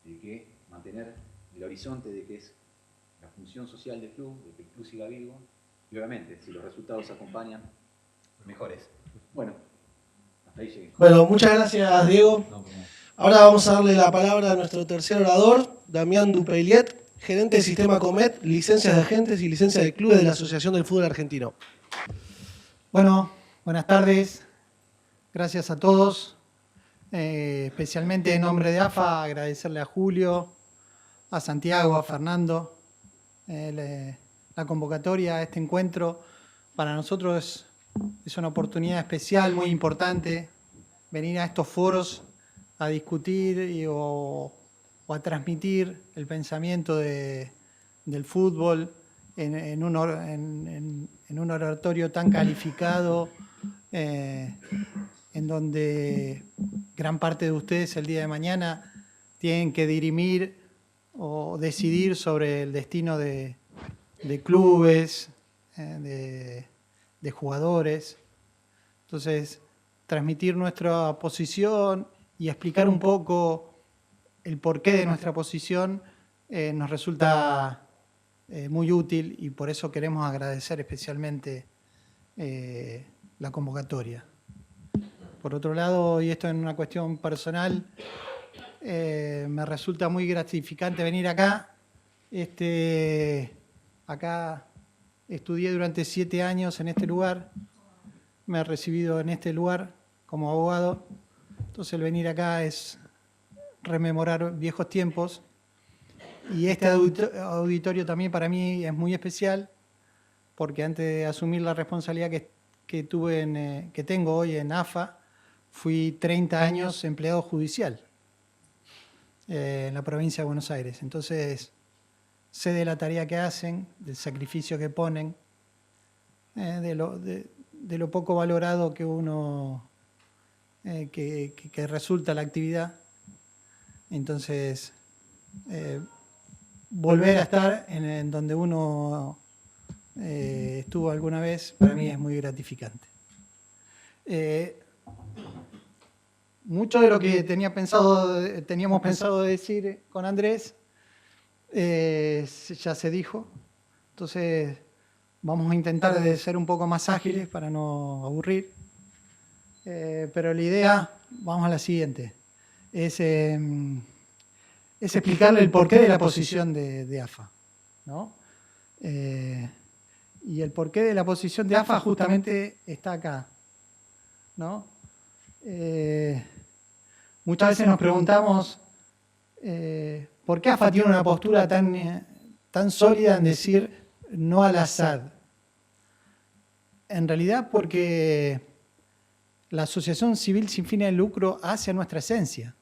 de que mantener el horizonte de que es la función social del club, de que el club siga vivo y obviamente si los resultados acompañan, mejores. Bueno, hasta ahí llegué. Bueno, muchas gracias, Diego. Ahora vamos a darle la palabra a nuestro tercer orador, Damián Dupeyliet, gerente de Sistema Comet, licencias de agentes y licencias de clubes de la Asociación del Fútbol Argentino. Bueno, buenas tardes. Gracias a todos. Especialmente en nombre de AFA, agradecerle a Julio, a Santiago, a Fernando, la convocatoria a este encuentro. Para nosotros es una oportunidad especial, muy importante, venir a estos foros a discutir o a transmitir el pensamiento del fútbol en un oratorio tan calificado, en donde gran parte de ustedes el día de mañana tienen que dirimir o decidir sobre el destino de clubes, de jugadores. Entonces, transmitir nuestra posición y explicar un poco el porqué de nuestra posición nos resulta muy útil y por eso queremos agradecer especialmente la convocatoria. Por otro lado, y esto en una cuestión personal, me resulta muy gratificante venir acá. Acá estudié durante 7 años en este lugar, me he recibido en este lugar como abogado, entonces el venir acá es rememorar viejos tiempos y este auditorio también para mí es muy especial porque antes de asumir la responsabilidad que tengo hoy en AFA, fui 30 años empleado judicial en la provincia de Buenos Aires. Entonces, sé de la tarea que hacen, del sacrificio que ponen, de lo poco valorado que uno que resulta la actividad. Entonces, volver a estar en donde uno estuvo alguna vez, para mí es muy gratificante. Mucho de lo que teníamos pensado decir con Andrés ya se dijo, entonces vamos a intentar de ser un poco más ágiles para no aburrir, pero la idea, vamos a la siguiente, es explicarle el porqué de la posición de AFA, ¿no? Y el porqué de la posición de AFA justamente está acá, ¿no? Muchas veces nos preguntamos ¿por qué AFA tiene una postura tan sólida en decir no al Assad? En realidad porque la asociación civil sin fines de lucro hace a nuestra esencia,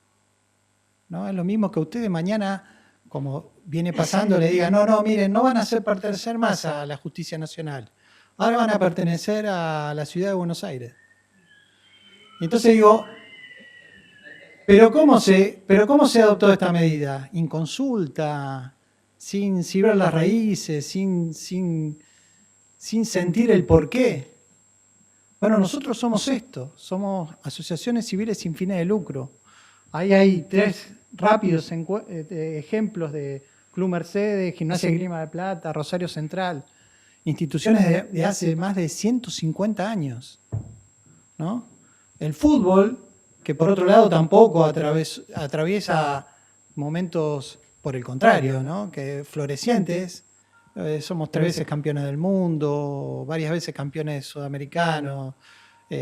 ¿no? Es lo mismo que ustedes mañana, como viene pasando, le digan, no, miren, no van a pertenecer más a la justicia nacional, ahora van a pertenecer a la ciudad de Buenos Aires. Entonces digo, ¿pero cómo se adoptó esta medida? Inconsulta, sin ver las raíces, sin sentir el porqué. Bueno, nosotros somos esto, somos asociaciones civiles sin fines de lucro. Ahí hay 3 rápidos ejemplos de Club Mercedes, Gimnasia y Esgrima de Plata, Rosario Central, instituciones de hace más de 150 años, ¿no? El fútbol, que por otro lado tampoco atraviesa momentos, por el contrario, ¿no? Que florecientes. Somos 3 veces campeones del mundo, varias veces campeones sudamericanos.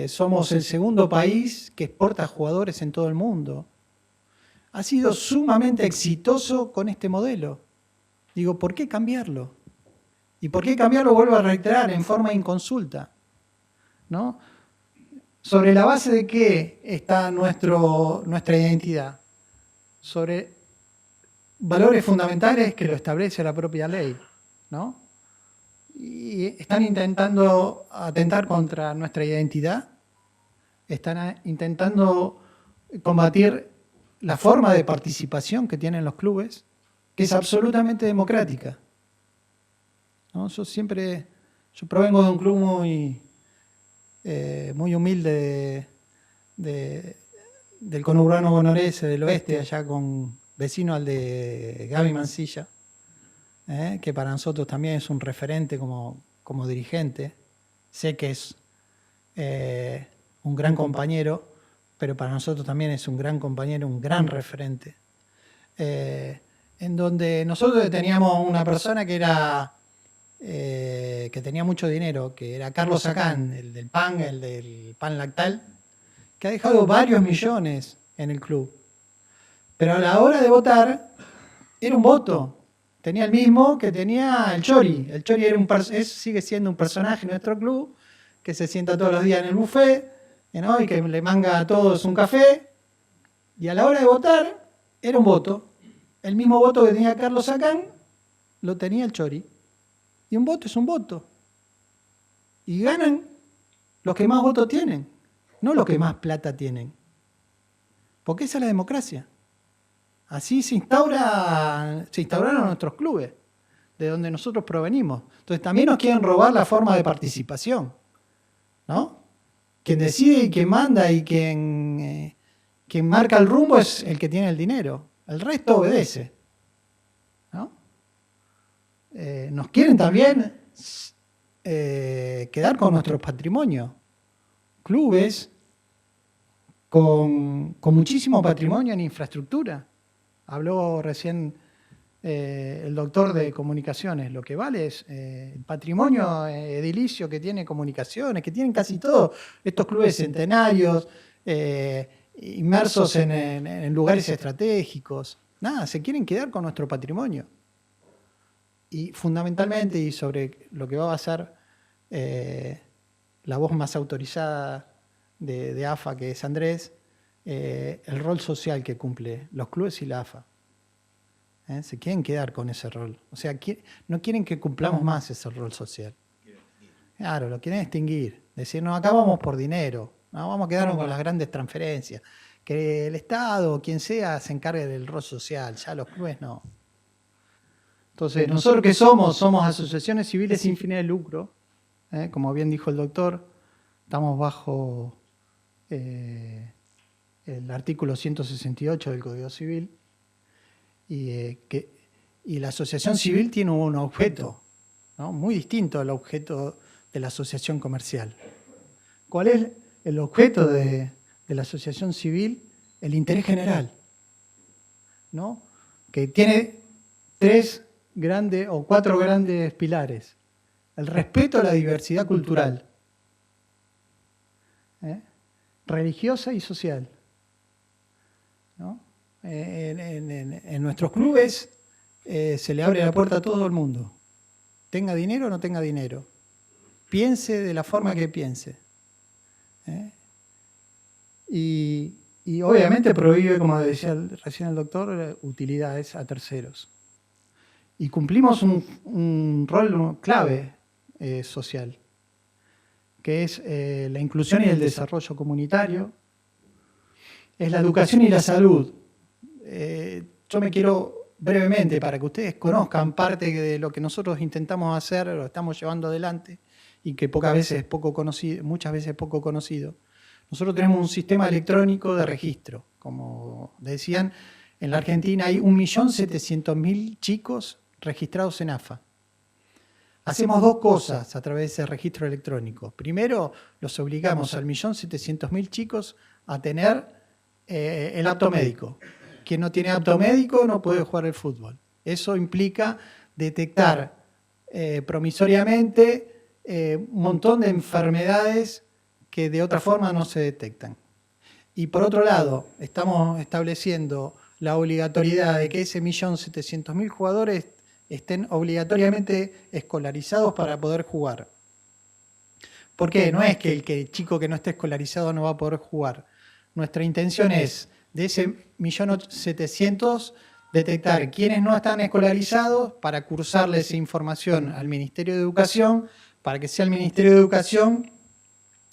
Somos el segundo país que exporta jugadores en todo el mundo. Ha sido sumamente exitoso con este modelo. Digo, ¿por qué cambiarlo? ¿Y por qué cambiarlo? Vuelvo a reiterar, en forma inconsulta, ¿no? ¿Sobre la base de qué está nuestra identidad? Sobre valores fundamentales que lo establece la propia ley, ¿no? Y están intentando atentar contra nuestra identidad, están intentando combatir la forma de participación que tienen los clubes, que es absolutamente democrática, ¿no? Yo provengo de un club muy humilde del conurbano bonaerense del oeste, allá vecino al de Gaby Mansilla, que para nosotros también es un referente como dirigente. Sé que es un gran compañero, pero para nosotros también es un gran compañero, un gran referente. En donde nosotros teníamos una persona que tenía mucho dinero, que era Carlos Sacán, el del pan lactal, que ha dejado varios millones en el club. Pero a la hora de votar, era un voto. Tenía el mismo que tenía el Chori. El Chori sigue siendo un personaje en nuestro club, que se sienta todos los días en el buffet, ¿no? Y que le manga a todos un café. Y a la hora de votar, era un voto. El mismo voto que tenía Carlos Sacán, lo tenía el Chori. Y un voto es un voto. Y ganan los que más votos tienen, no los que más plata tienen. Porque esa es la democracia. Así se instauraron nuestros clubes, de donde nosotros provenimos. Entonces también nos quieren robar la forma de participación, ¿no? Quien decide y quien manda y quien quien marca el rumbo es el que tiene el dinero. El resto obedece, ¿no? Nos quieren también quedar con nuestro patrimonio. Clubes con muchísimo patrimonio en infraestructura. Habló recién el doctor de comunicaciones. Lo que vale es el patrimonio edilicio que tiene comunicaciones, que tienen casi todos estos clubes centenarios, inmersos en lugares estratégicos. Nada, se quieren quedar con nuestro patrimonio. Y fundamentalmente, y sobre lo que va a ser la voz más autorizada de AFA, que es Andrés, el rol social que cumple los clubes y la AFA. Se quieren quedar con ese rol. O sea, no quieren que cumplamos más ese rol social. Claro, lo quieren extinguir. Decir, no, acá vamos por dinero. No, vamos a quedarnos con las grandes transferencias. Que el Estado o quien sea se encargue del rol social. Ya los clubes no. Entonces, nosotros que somos asociaciones civiles sin fines de lucro. Como bien dijo el doctor, estamos bajo el artículo 168 del Código Civil. Y la asociación civil tiene un objeto, ¿no? Muy distinto al objeto de la asociación comercial. ¿Cuál es el objeto de la asociación civil? El interés general, ¿no? Que tiene 3 grandes o 4 grandes pilares. El respeto a la diversidad cultural, religiosa y social, ¿no? En nuestros clubes se le abre la puerta a todo el mundo. Tenga dinero o no tenga dinero. Piense de la forma que piense. Y obviamente prohíbe, como decía recién el doctor, utilidades a terceros. Y cumplimos un rol clave social, que es la inclusión y el desarrollo comunitario, es la educación y la salud. Yo me quiero brevemente, para que ustedes conozcan parte de lo que nosotros intentamos hacer, lo estamos llevando adelante, y que muchas veces es poco conocido. Nosotros tenemos un sistema electrónico de registro. Como decían, en la Argentina hay 1.700.000 chicos registrados en AFA. Hacemos 2 cosas a través de ese registro electrónico. Primero, los obligamos al 1.700.000 chicos a tener el apto médico. Quien no tiene apto médico no puede jugar al fútbol. Eso implica detectar promisoriamente un montón de enfermedades que de otra forma no se detectan. Y por otro lado, estamos estableciendo la obligatoriedad de que ese 1.700.000 jugadores estén obligatoriamente escolarizados para poder jugar. ¿Por qué? No es que el chico que no esté escolarizado no va a poder jugar. Nuestra intención es, de ese 1.700.000, detectar quienes no están escolarizados para cursarles información al Ministerio de Educación, para que sea el Ministerio de Educación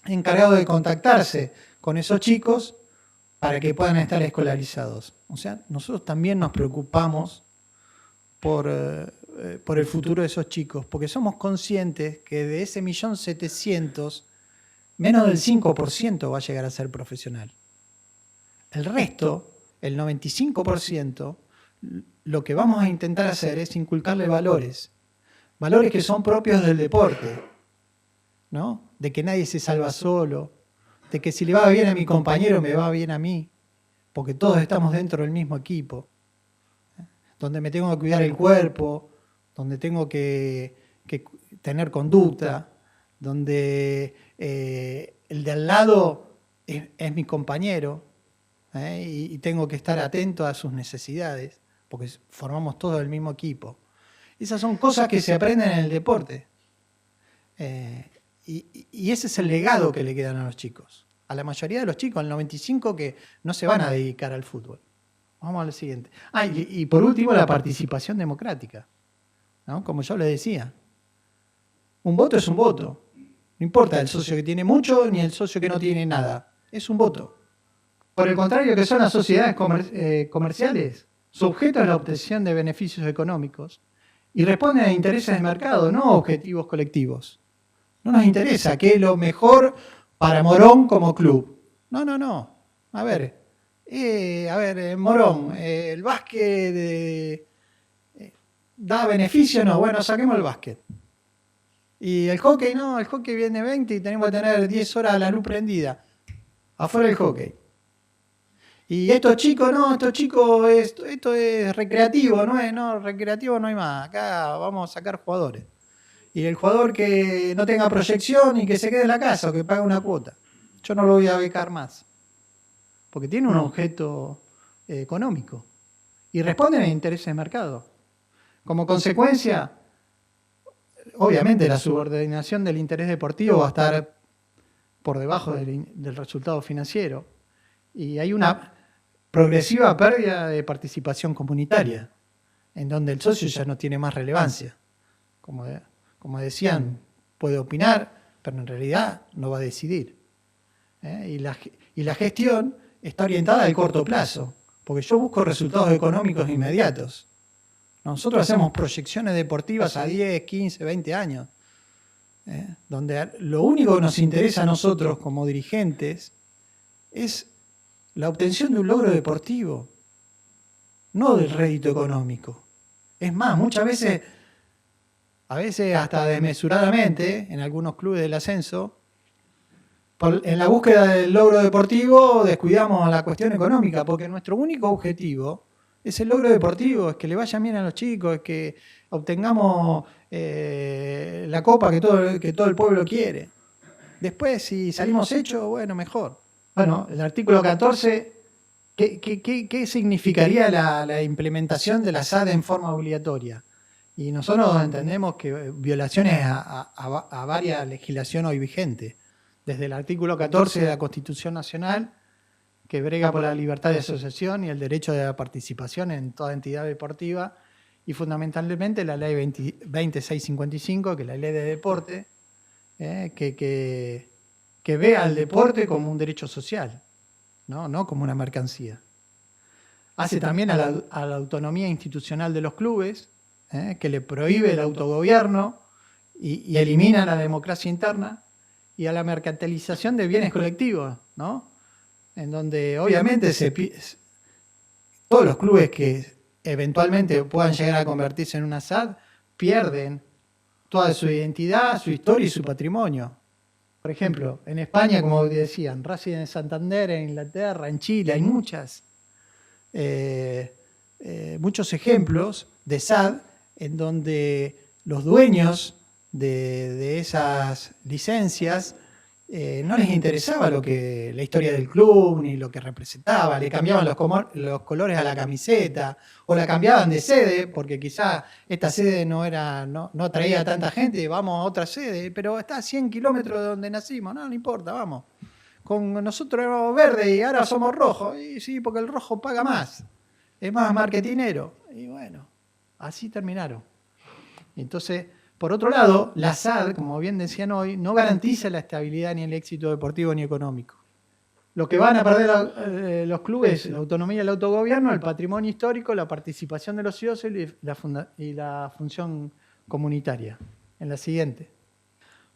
encargado de contactarse con esos chicos para que puedan estar escolarizados. O sea, nosotros también nos preocupamos por el futuro de esos chicos, porque somos conscientes que de ese 1.700.000, menos del 5% va a llegar a ser profesional. El resto, el 95%, lo que vamos a intentar hacer es inculcarle valores que son propios del deporte, ¿no? De que nadie se salva solo, de que si le va bien a mi compañero me va bien a mí, porque todos estamos dentro del mismo equipo, donde me tengo que cuidar el cuerpo, donde tengo que tener conducta, donde el de al lado es mi compañero, y tengo que estar atento a sus necesidades, porque formamos todos el mismo equipo. Esas son cosas que se aprenden en el deporte. Y ese es el legado que le quedan a los chicos. A la mayoría de los chicos, al 95%, que no se van a dedicar al fútbol. Vamos al siguiente. Y por último, la participación democrática, ¿no? Como yo les decía, un voto es un voto. No importa el socio que tiene mucho ni el socio que no tiene nada. Es un voto. Por el contrario, que son las sociedades comerciales, su objeto es la obtención de beneficios económicos y responden a intereses de mercado, no a objetivos colectivos. No nos interesa qué es lo mejor para Morón como club. No. A ver, A ver, Morón, el básquet da beneficio, no, bueno, saquemos el básquet. Y el hockey no, el hockey viene 20 y tenemos que tener 10 horas la luz prendida. Afuera el hockey. Y estos chicos, no, esto es recreativo, no, recreativo no hay más. Acá vamos a sacar jugadores. Y el jugador que no tenga proyección y que se quede en la casa o que pague una cuota. Yo no lo voy a becar más. Porque tiene un objeto económico. Y responden a intereses de mercado. Como consecuencia, obviamente la subordinación del interés deportivo va a estar por debajo del resultado financiero. Y hay una progresiva pérdida de participación comunitaria, en donde el socio ya no tiene más relevancia. Como decían, puede opinar, pero en realidad no va a decidir. Y la gestión está orientada al corto plazo, porque yo busco resultados económicos inmediatos. Nosotros hacemos proyecciones deportivas a 10, 15, 20 años, donde lo único que nos interesa a nosotros como dirigentes es la obtención de un logro deportivo, no del rédito económico. Es más, muchas veces, a veces hasta desmesuradamente, en algunos clubes del ascenso, en la búsqueda del logro deportivo descuidamos la cuestión económica, porque nuestro único objetivo es el logro deportivo, es que le vaya bien a los chicos, es que obtengamos la copa que todo el pueblo quiere. Después, si salimos hechos, bueno, mejor. Bueno, el artículo 14, ¿qué significaría la implementación de la SAD en forma obligatoria? Y nosotros entendemos que violaciones a varias legislaciones hoy vigentes. Desde el artículo 14 de la Constitución Nacional, que brega por la libertad de asociación y el derecho de la participación en toda entidad deportiva, y fundamentalmente la ley 2655, que es la ley de deporte, que ve al deporte como un derecho social, no como una mercancía. Hace también a la autonomía institucional de los clubes, que le prohíbe el autogobierno y elimina la democracia interna, y a la mercantilización de bienes colectivos, ¿no? En donde obviamente todos los clubes que eventualmente puedan llegar a convertirse en una SAD pierden toda su identidad, su historia y su patrimonio. Por ejemplo, en España, como decían, Racing de Santander, en Inglaterra, en Chile, hay muchos ejemplos de SAD en donde los dueños de esas licencias no les interesaba la historia del club ni lo que representaba, le cambiaban los colores a la camiseta o la cambiaban de sede porque quizá esta sede no atraía a tanta gente, vamos a otra sede, pero está a 100 kilómetros de donde nacimos, no importa, vamos. Con nosotros éramos verdes y ahora somos rojos, y sí, porque el rojo paga más, es más marketinero, y bueno, así terminaron. Entonces, por otro lado, la SAD, como bien decían hoy, no garantiza la estabilidad ni el éxito deportivo ni económico. Lo que van a perder los clubes, la autonomía y el autogobierno, el patrimonio histórico, la participación de los socios y la función comunitaria. En la siguiente.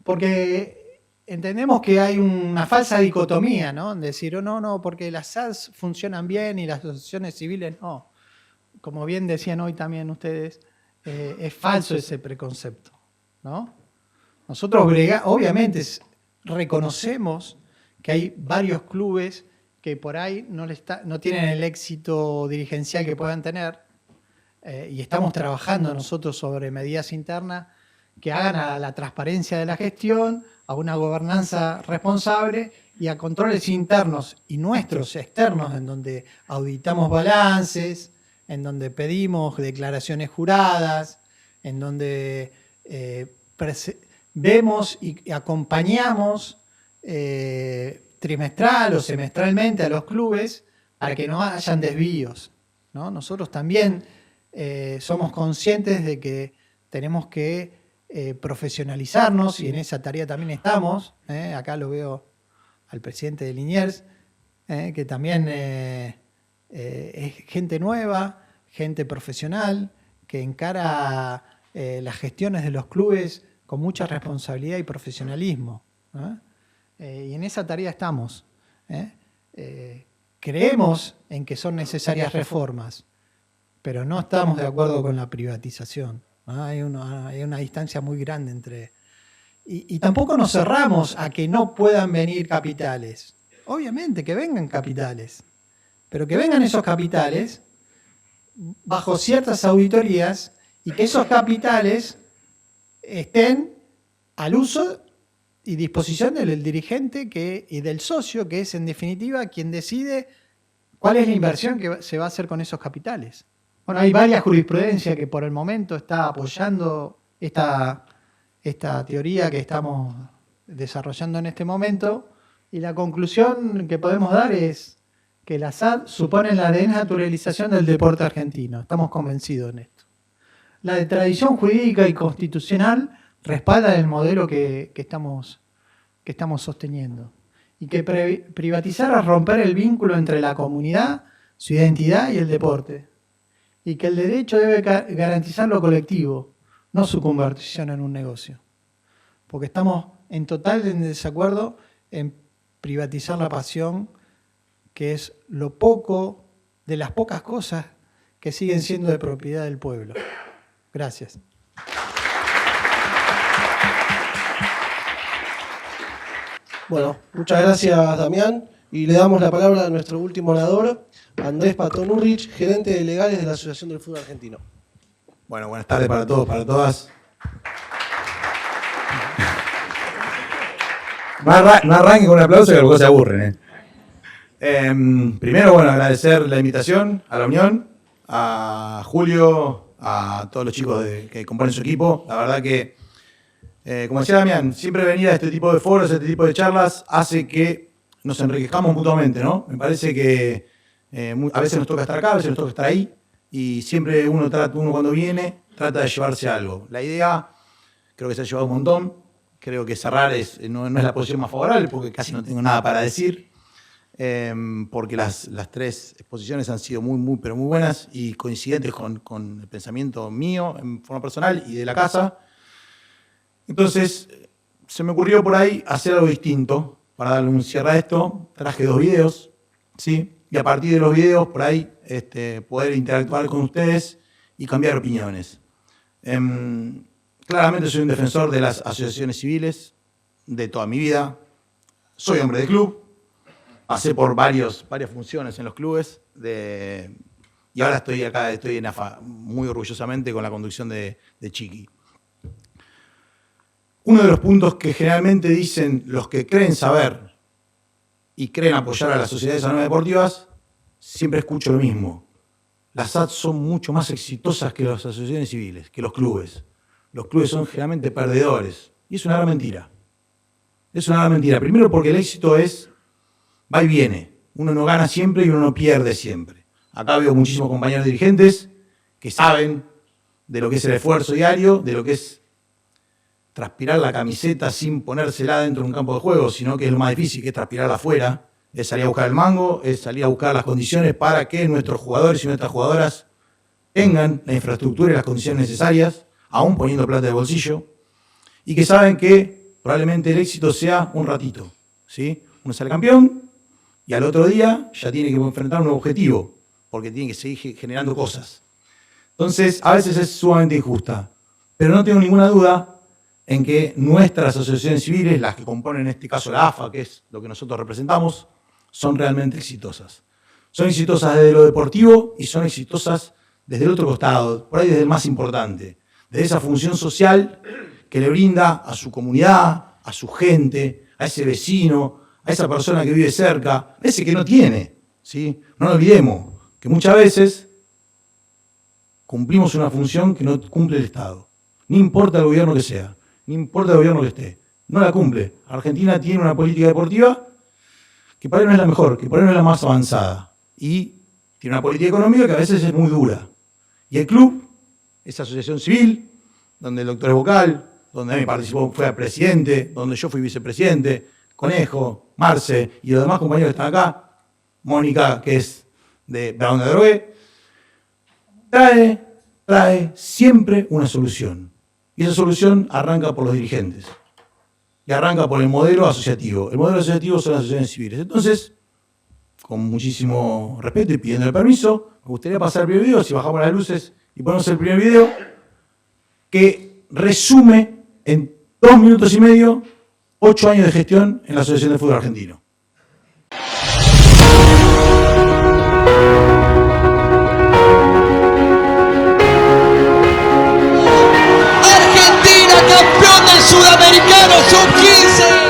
Porque entendemos que hay una falsa dicotomía, ¿no? Decir, no, porque las SADs funcionan bien y las asociaciones civiles no. Como bien decían hoy también ustedes, es falso ese preconcepto, ¿no? Nosotros obviamente reconocemos que hay varios clubes que por ahí no tienen el éxito dirigencial que puedan tener, y estamos trabajando nosotros sobre medidas internas que hagan a la transparencia de la gestión, a una gobernanza responsable y a controles internos y nuestros externos, en donde auditamos balances, en donde pedimos declaraciones juradas, en donde vemos y acompañamos trimestral o semestralmente a los clubes para que no hayan desvíos, ¿no? Nosotros también somos conscientes de que tenemos que profesionalizarnos y en esa tarea también estamos. Acá lo veo al presidente de Liniers, que también es gente nueva, gente profesional, que encara las gestiones de los clubes con mucha responsabilidad y profesionalismo. Y en esa tarea estamos. creemos en que son necesarias reformas, pero no estamos de acuerdo con la privatización. ¿No? Hay una distancia muy grande entre... Y tampoco nos cerramos a que no puedan venir capitales. Obviamente que vengan capitales, pero que vengan esos capitales bajo ciertas auditorías y que esos capitales estén al uso y disposición del dirigente y del socio, que es en definitiva quien decide cuál es la inversión que se va a hacer con esos capitales. Bueno, hay varias jurisprudencias que por el momento está apoyando esta teoría que estamos desarrollando en este momento, y la conclusión que podemos dar es que la SAD supone la desnaturalización del deporte argentino. Estamos convencidos en esto. La tradición jurídica y constitucional respalda el modelo que estamos sosteniendo. Y que privatizar es romper el vínculo entre la comunidad, su identidad y el deporte. Y que el derecho debe garantizar lo colectivo, no su conversión en un negocio. Porque estamos en total desacuerdo en privatizar la pasión, que es lo poco de las pocas cosas que siguen siendo de propiedad del pueblo. Gracias. Bueno, muchas gracias, Damián. Y le damos la palabra a nuestro último orador, Andrés Patón Urrich, gerente de legales de la Asociación del Fútbol Argentino. Bueno, buenas tardes para todos, para todas. No arranquen con un aplauso que luego se aburren. Primero, bueno, agradecer la invitación a la Unión, a Julio, a todos los chicos que componen su equipo. La verdad que, como decía Damián, siempre venir a este tipo de foros, a este tipo de charlas, hace que nos enriquezcamos mutuamente, ¿no? Me parece que a veces nos toca estar acá, a veces nos toca estar ahí, y siempre uno cuando viene trata de llevarse algo. La idea creo que se ha llevado un montón, creo que cerrar no es la posición más favorable porque casi no tengo nada para decir, porque las tres exposiciones han sido muy, pero muy buenas y coincidentes con el pensamiento mío en forma personal y de la casa. Entonces se me ocurrió por ahí hacer algo distinto. Para darle un cierre a esto, traje 2 videos, ¿sí? Y a partir de los videos, por ahí, poder interactuar con ustedes y cambiar opiniones. Claramente soy un defensor de las asociaciones civiles de toda mi vida. Soy hombre de club. Pasé por varias funciones en los clubes. Y ahora estoy en AFA, muy orgullosamente, con la conducción de Chiqui. Uno de los puntos que generalmente dicen los que creen saber y creen apoyar a las sociedades anónimas deportivas, siempre escucho lo mismo. Las SAD son mucho más exitosas que las asociaciones civiles, que los clubes. Los clubes son generalmente perdedores. Y es una gran mentira. Es una gran mentira. Primero porque el éxito va y viene. Uno no gana siempre y uno no pierde siempre. Acá veo muchísimos compañeros dirigentes que saben de lo que es el esfuerzo diario, de lo que es transpirar la camiseta sin ponérsela dentro de un campo de juego, sino que es lo más difícil, que es transpirarla afuera, es salir a buscar el mango, es salir a buscar las condiciones para que nuestros jugadores y nuestras jugadoras tengan la infraestructura y las condiciones necesarias, aún poniendo plata de bolsillo, y que saben que probablemente el éxito sea un ratito, ¿sí? Uno sale campeón y al otro día ya tiene que enfrentar un nuevo objetivo, porque tiene que seguir generando cosas. Entonces, a veces es sumamente injusta, pero no tengo ninguna duda en que nuestras asociaciones civiles, las que componen en este caso la AFA, que es lo que nosotros representamos, son realmente exitosas. Son exitosas desde lo deportivo y son exitosas desde el otro costado, por ahí desde el más importante, de esa función social que le brinda a su comunidad, a su gente, a ese vecino, a esa persona que vive cerca, a ese que no tiene, ¿sí? No nos olvidemos que muchas veces cumplimos una función que no cumple el Estado. No importa el gobierno que sea, no importa el gobierno que esté, no la cumple. Argentina tiene una política deportiva que por ahí no es la mejor, que por ahí no es la más avanzada. Y tiene una política económica que a veces es muy dura. Y el club, esa asociación civil, donde el doctor es vocal, donde me participó, fue presidente, donde yo fui vicepresidente, Conejo, Marce y los demás compañeros que están acá, Mónica, que es de Brown de Drogué, trae siempre una solución. Y esa solución arranca por los dirigentes. Y arranca por el modelo asociativo. El modelo asociativo son las asociaciones civiles. Entonces, con muchísimo respeto y pidiendo el permiso, me gustaría pasar el primer video, si bajamos las luces y ponemos el primer video, que resume en 2 minutos y medio 8 años de gestión en la Asociación de Fútbol Argentino. Argentina, campeón del Sudamericano Sub-15.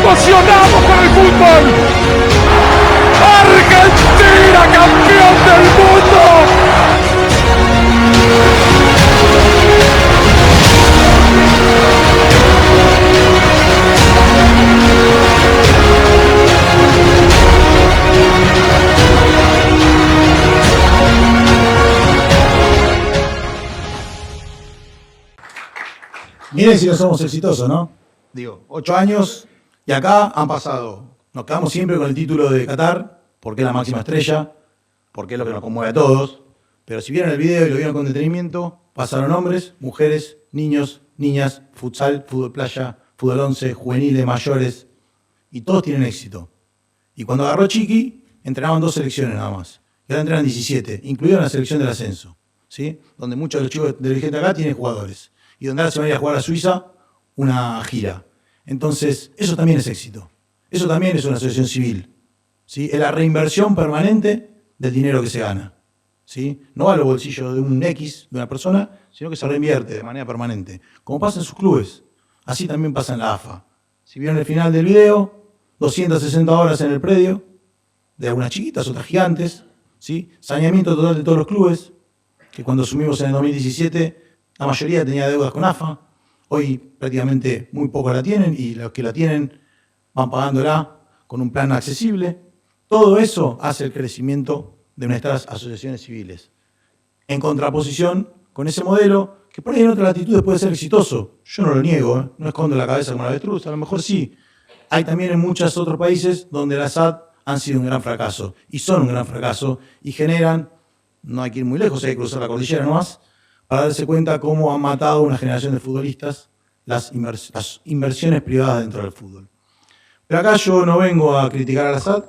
emocionamos con el fútbol. Argentina, campeón del mundo. Miren si no somos exitosos, ¿no? Digo, 8 años y acá han pasado. Nos quedamos siempre con el título de Qatar, porque es la máxima estrella, porque es lo que nos conmueve a todos. Pero si vieron el video y lo vieron con detenimiento, pasaron hombres, mujeres, niños, niñas, futsal, fútbol playa, fútbol 11, juveniles, mayores, y todos tienen éxito. Y cuando agarró Chiqui, entrenaban 2 selecciones nada más. Y ahora entrenan 17, incluido la selección del ascenso, ¿sí? Donde muchos de los chicos de gente acá tienen jugadores. Y donde ahora se van a ir a jugar a Suiza una gira. Entonces, eso también es éxito. Eso también es una asociación civil, ¿sí? Es la reinversión permanente del dinero que se gana, ¿sí? No va a los bolsillos de un X, de una persona, sino que se reinvierte de manera permanente. Como pasa en sus clubes, así también pasa en la AFA. Si vieron el final del video, 260 horas en el predio, de algunas chiquitas, otras gigantes, ¿sí? Saneamiento total de todos los clubes, que cuando asumimos en el 2017, la mayoría tenía deudas con AFA, hoy prácticamente muy pocos la tienen, y los que la tienen van pagándola con un plan accesible. Todo eso hace el crecimiento de nuestras asociaciones civiles. En contraposición con ese modelo, que por ahí en otras latitudes puede ser exitoso. Yo no lo niego, no escondo la cabeza como la avestruz, a lo mejor sí. Hay también en muchos otros países donde las AD han sido un gran fracaso, y son un gran fracaso, y generan, no hay que ir muy lejos, hay que cruzar la cordillera nomás, para darse cuenta cómo han matado una generación de futbolistas las inversiones privadas dentro del fútbol. Pero acá yo no vengo a criticar a la SAD,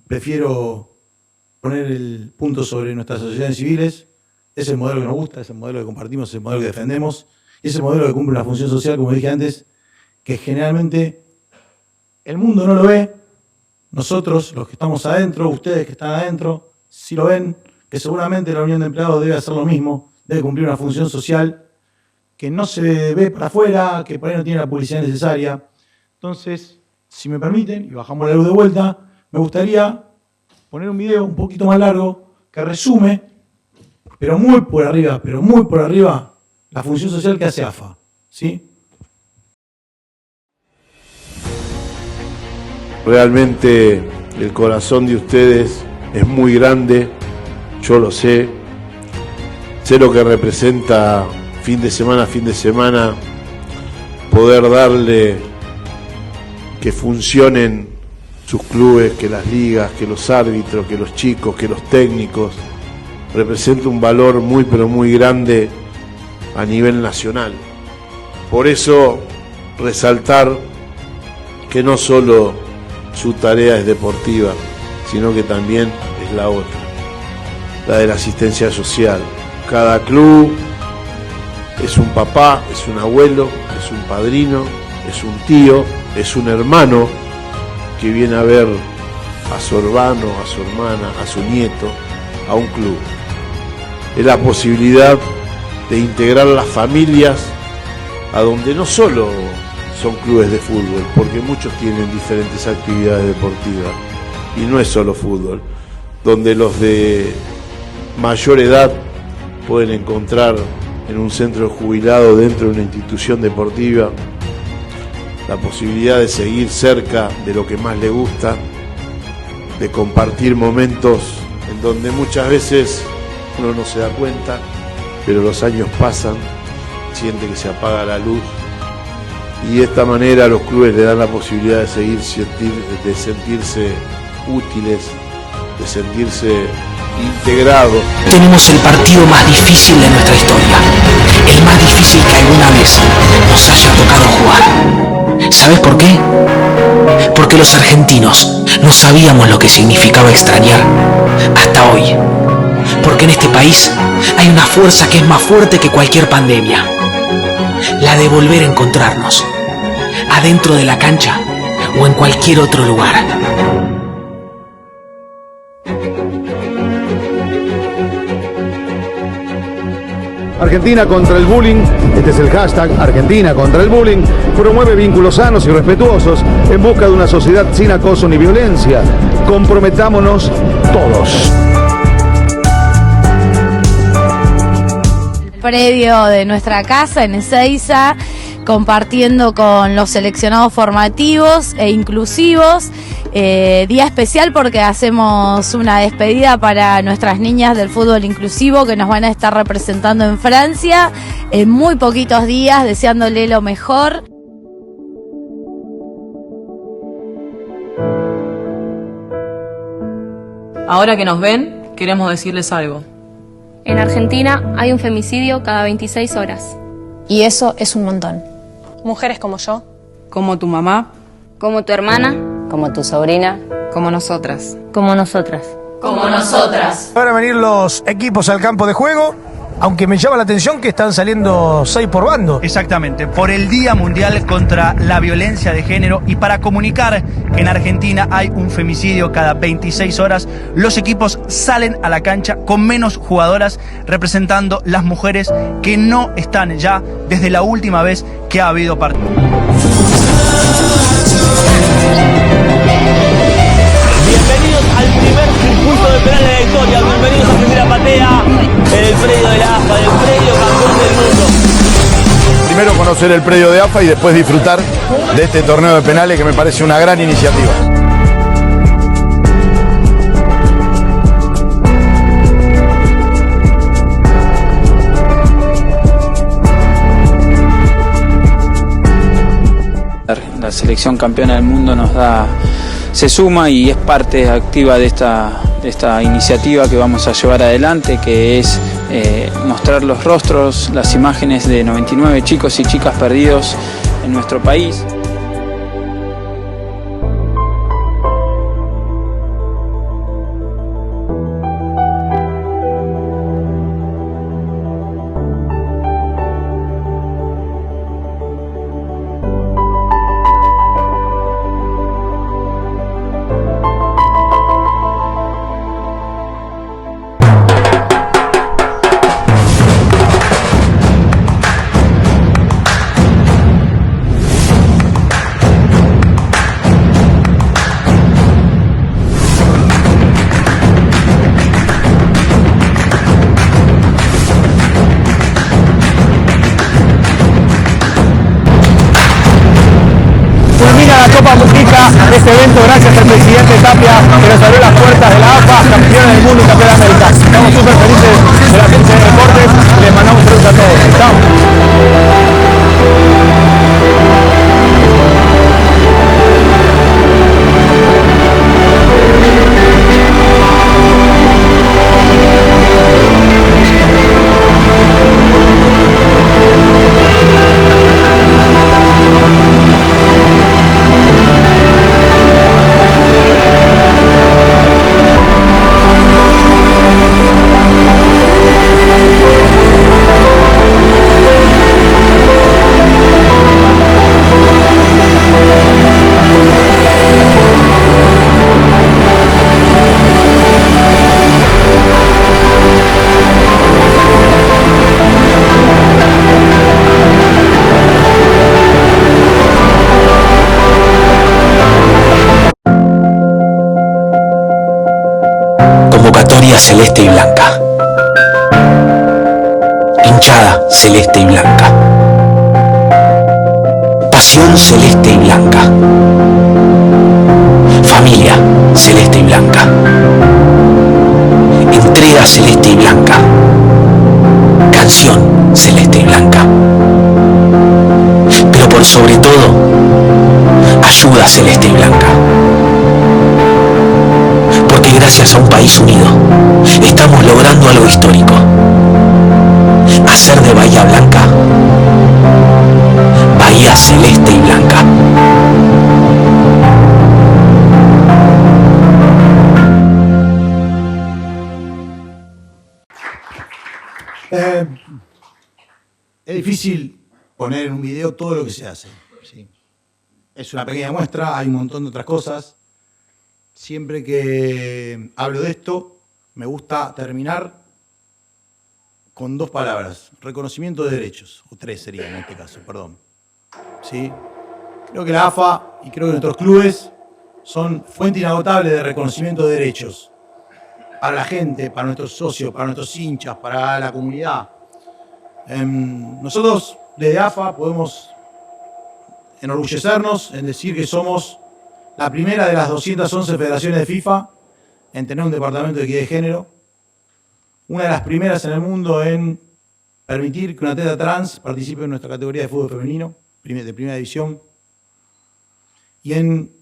prefiero poner el punto sobre nuestras sociedades civiles. Es el modelo que nos gusta, es el modelo que compartimos, es el modelo que defendemos, y es el modelo que cumple una función social, como dije antes, que generalmente el mundo no lo ve. Nosotros, los que estamos adentro, ustedes que están adentro, sí lo ven, que seguramente la Unión de Empleados debe hacer lo mismo, debe cumplir una función social que no se ve para afuera, que por ahí no tiene la publicidad necesaria. Entonces, si me permiten, y bajamos la luz de vuelta, me gustaría poner un video un poquito más largo que resume, pero muy por arriba, la función social que hace AFA, ¿sí? Realmente el corazón de ustedes es muy grande, yo lo sé. Sé lo que representa fin de semana, poder darle que funcionen sus clubes, que las ligas, que los árbitros, que los chicos, que los técnicos. Representa un valor muy pero muy grande a nivel nacional. Por eso resaltar que no solo su tarea es deportiva, sino que también es la otra, la de la asistencia social. Cada club es un papá, es un abuelo, es un padrino, es un tío, es un hermano que viene a ver a su hermano, a su hermana, a su nieto, a un club. Es la posibilidad de integrar las familias a donde no solo son clubes de fútbol, porque muchos tienen diferentes actividades deportivas y no es solo fútbol, donde los de mayor edad pueden encontrar en un centro jubilado dentro de una institución deportiva la posibilidad de seguir cerca de lo que más le gusta, de compartir momentos en donde muchas veces uno no se da cuenta, pero los años pasan, siente que se apaga la luz, y de esta manera los clubes le dan la posibilidad de de sentirse útiles, de sentirse integrados. Tenemos el partido más difícil de nuestra historia, el más difícil que alguna vez nos haya tocado jugar. ¿Sabes por qué? Porque los argentinos no sabíamos lo que significaba extrañar hasta hoy. Porque en este país hay una fuerza que es más fuerte que cualquier pandemia. La de volver a encontrarnos, adentro de la cancha o en cualquier otro lugar. Argentina contra el bullying, este es el hashtag Argentina contra el bullying, promueve vínculos sanos y respetuosos en busca de una sociedad sin acoso ni violencia. Comprometámonos todos. Predio de nuestra casa en Ezeiza, compartiendo con los seleccionados formativos e inclusivos. Día especial porque hacemos una despedida para nuestras niñas del fútbol inclusivo que nos van a estar representando en Francia en muy poquitos días, deseándole lo mejor. Ahora que nos ven, queremos decirles algo. En Argentina hay un femicidio cada 26 horas. Y eso es un montón. Mujeres como yo. Como tu mamá. Como tu hermana. Como tu sobrina. Como nosotras. Como nosotras. Como nosotras. Van a venir los equipos al campo de juego, aunque me llama la atención que están saliendo 6 por bando. Exactamente, por el Día Mundial contra la Violencia de Género y para comunicar que en Argentina hay un femicidio cada 26 horas, los equipos salen a la cancha con menos jugadoras representando las mujeres que no están ya desde la última vez que ha habido partido. Bienvenidos al primer de penal de la historia. Bienvenidos a Primera Patea, en el predio de la AFA, del predio campeón del mundo. Primero conocer el predio de AFA y después disfrutar de este torneo de penales que me parece una gran iniciativa. La selección campeona del mundo se suma y es parte activa de esta iniciativa que vamos a llevar adelante, que es mostrar los rostros, las imágenes de 99 chicos y chicas perdidos en nuestro país. Este evento gracias al presidente Tapia que nos abrió las puertas de la AFA, campeona del mundo y campeona de América. Estamos súper felices de la gente de deportes y les mandamos saludos a todos. Chao. Celeste y blanca. Hinchada celeste y blanca. Pasión celeste y blanca. Familia celeste y blanca. Entrega celeste y blanca. Canción celeste y blanca. Pero por sobre todo, ayuda celeste y blanca. Porque gracias a un país unido, estamos logrando algo histórico. Hacer de Bahía Blanca, Bahía Celeste y Blanca. Es difícil poner en un video todo lo que se hace. ¿Sí? Es una pequeña muestra, hay un montón de otras cosas. Siempre que hablo de esto, me gusta terminar con dos palabras. Reconocimiento de derechos, o tres sería en este caso, perdón. ¿Sí? Creo que la AFA y creo que nuestros clubes son fuente inagotable de reconocimiento de derechos. Para la gente, para nuestros socios, para nuestros hinchas, para la comunidad. Nosotros, desde AFA, podemos enorgullecernos en decir que somos la primera de las 211 federaciones de FIFA en tener un departamento de equidad de género. Una de las primeras en el mundo en permitir que una atleta trans participe en nuestra categoría de fútbol femenino, de primera división. Y en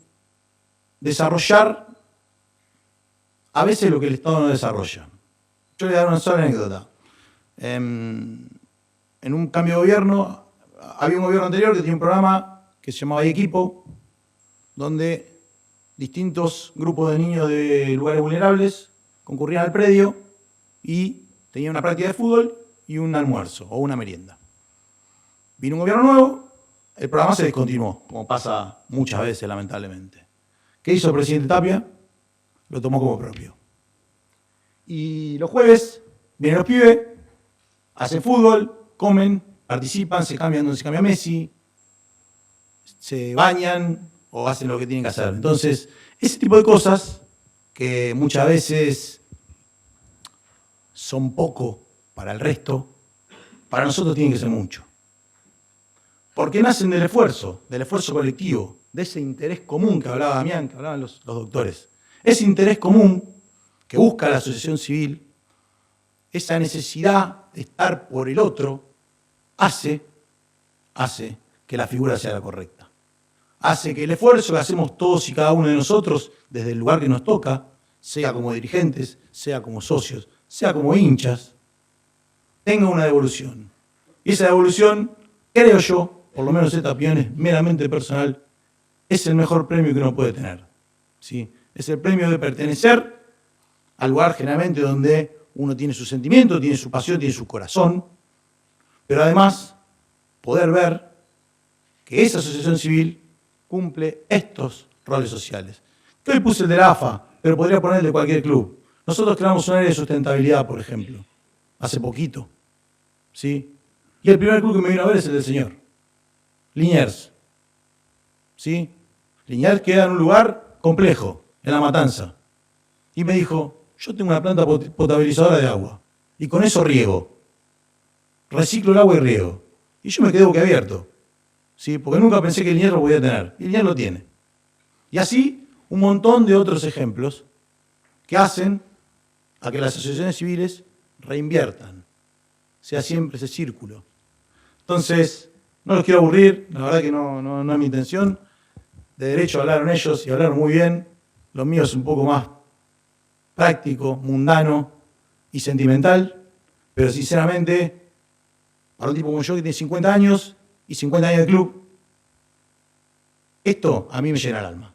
desarrollar a veces lo que el Estado no desarrolla. Yo le voy a dar una sola anécdota. En un cambio de gobierno, había un gobierno anterior que tenía un programa que se llamaba Equipo, donde distintos grupos de niños de lugares vulnerables concurrían al predio y tenían una práctica de fútbol y un almuerzo o una merienda. Vino un gobierno nuevo, el programa se descontinuó, como pasa muchas veces, lamentablemente. ¿Qué hizo el presidente Tapia? Lo tomó como propio. Y los jueves vienen los pibes, hacen fútbol, comen, participan, se cambian donde se cambia Messi, se bañan o hacen lo que tienen que hacer. Entonces, ese tipo de cosas que muchas veces son poco para el resto, para nosotros tienen que ser mucho. Porque nacen del esfuerzo colectivo, de ese interés común que hablaba Damián, que hablaban los doctores. Ese interés común que busca la asociación civil, esa necesidad de estar por el otro, hace que la figura sea la correcta. Hace que el esfuerzo que hacemos todos y cada uno de nosotros, desde el lugar que nos toca, sea como dirigentes, sea como socios, sea como hinchas, tenga una devolución. Y esa devolución, creo yo, por lo menos esta opinión es meramente personal, es el mejor premio que uno puede tener. ¿Sí? Es el premio de pertenecer al lugar generalmente donde uno tiene su sentimiento, tiene su pasión, tiene su corazón, pero además poder ver que esa asociación civil cumple estos roles sociales. Que hoy puse el de la AFA, pero podría poner el de cualquier club. Nosotros creamos un área de sustentabilidad, por ejemplo, hace poquito. ¿Sí? Y el primer club que me vino a ver es el del señor, Liniers. ¿Sí? Liniers queda en un lugar complejo, en La Matanza. Y me dijo, yo tengo una planta potabilizadora de agua, y con eso riego. Reciclo el agua y riego. Y yo me quedé boquiabierto. ¿Sí? Porque nunca pensé que Liniers lo podía tener. Y Liniers lo tiene. Y así, un montón de otros ejemplos que hacen a que las asociaciones civiles reinviertan. Sea siempre ese círculo. Entonces, no los quiero aburrir, la verdad que no es mi intención. De derecho hablaron ellos y hablaron muy bien. Lo mío es un poco más práctico, mundano y sentimental, pero sinceramente, para un tipo como yo que tiene 50 años y 50 años de club, esto a mí me llena el alma.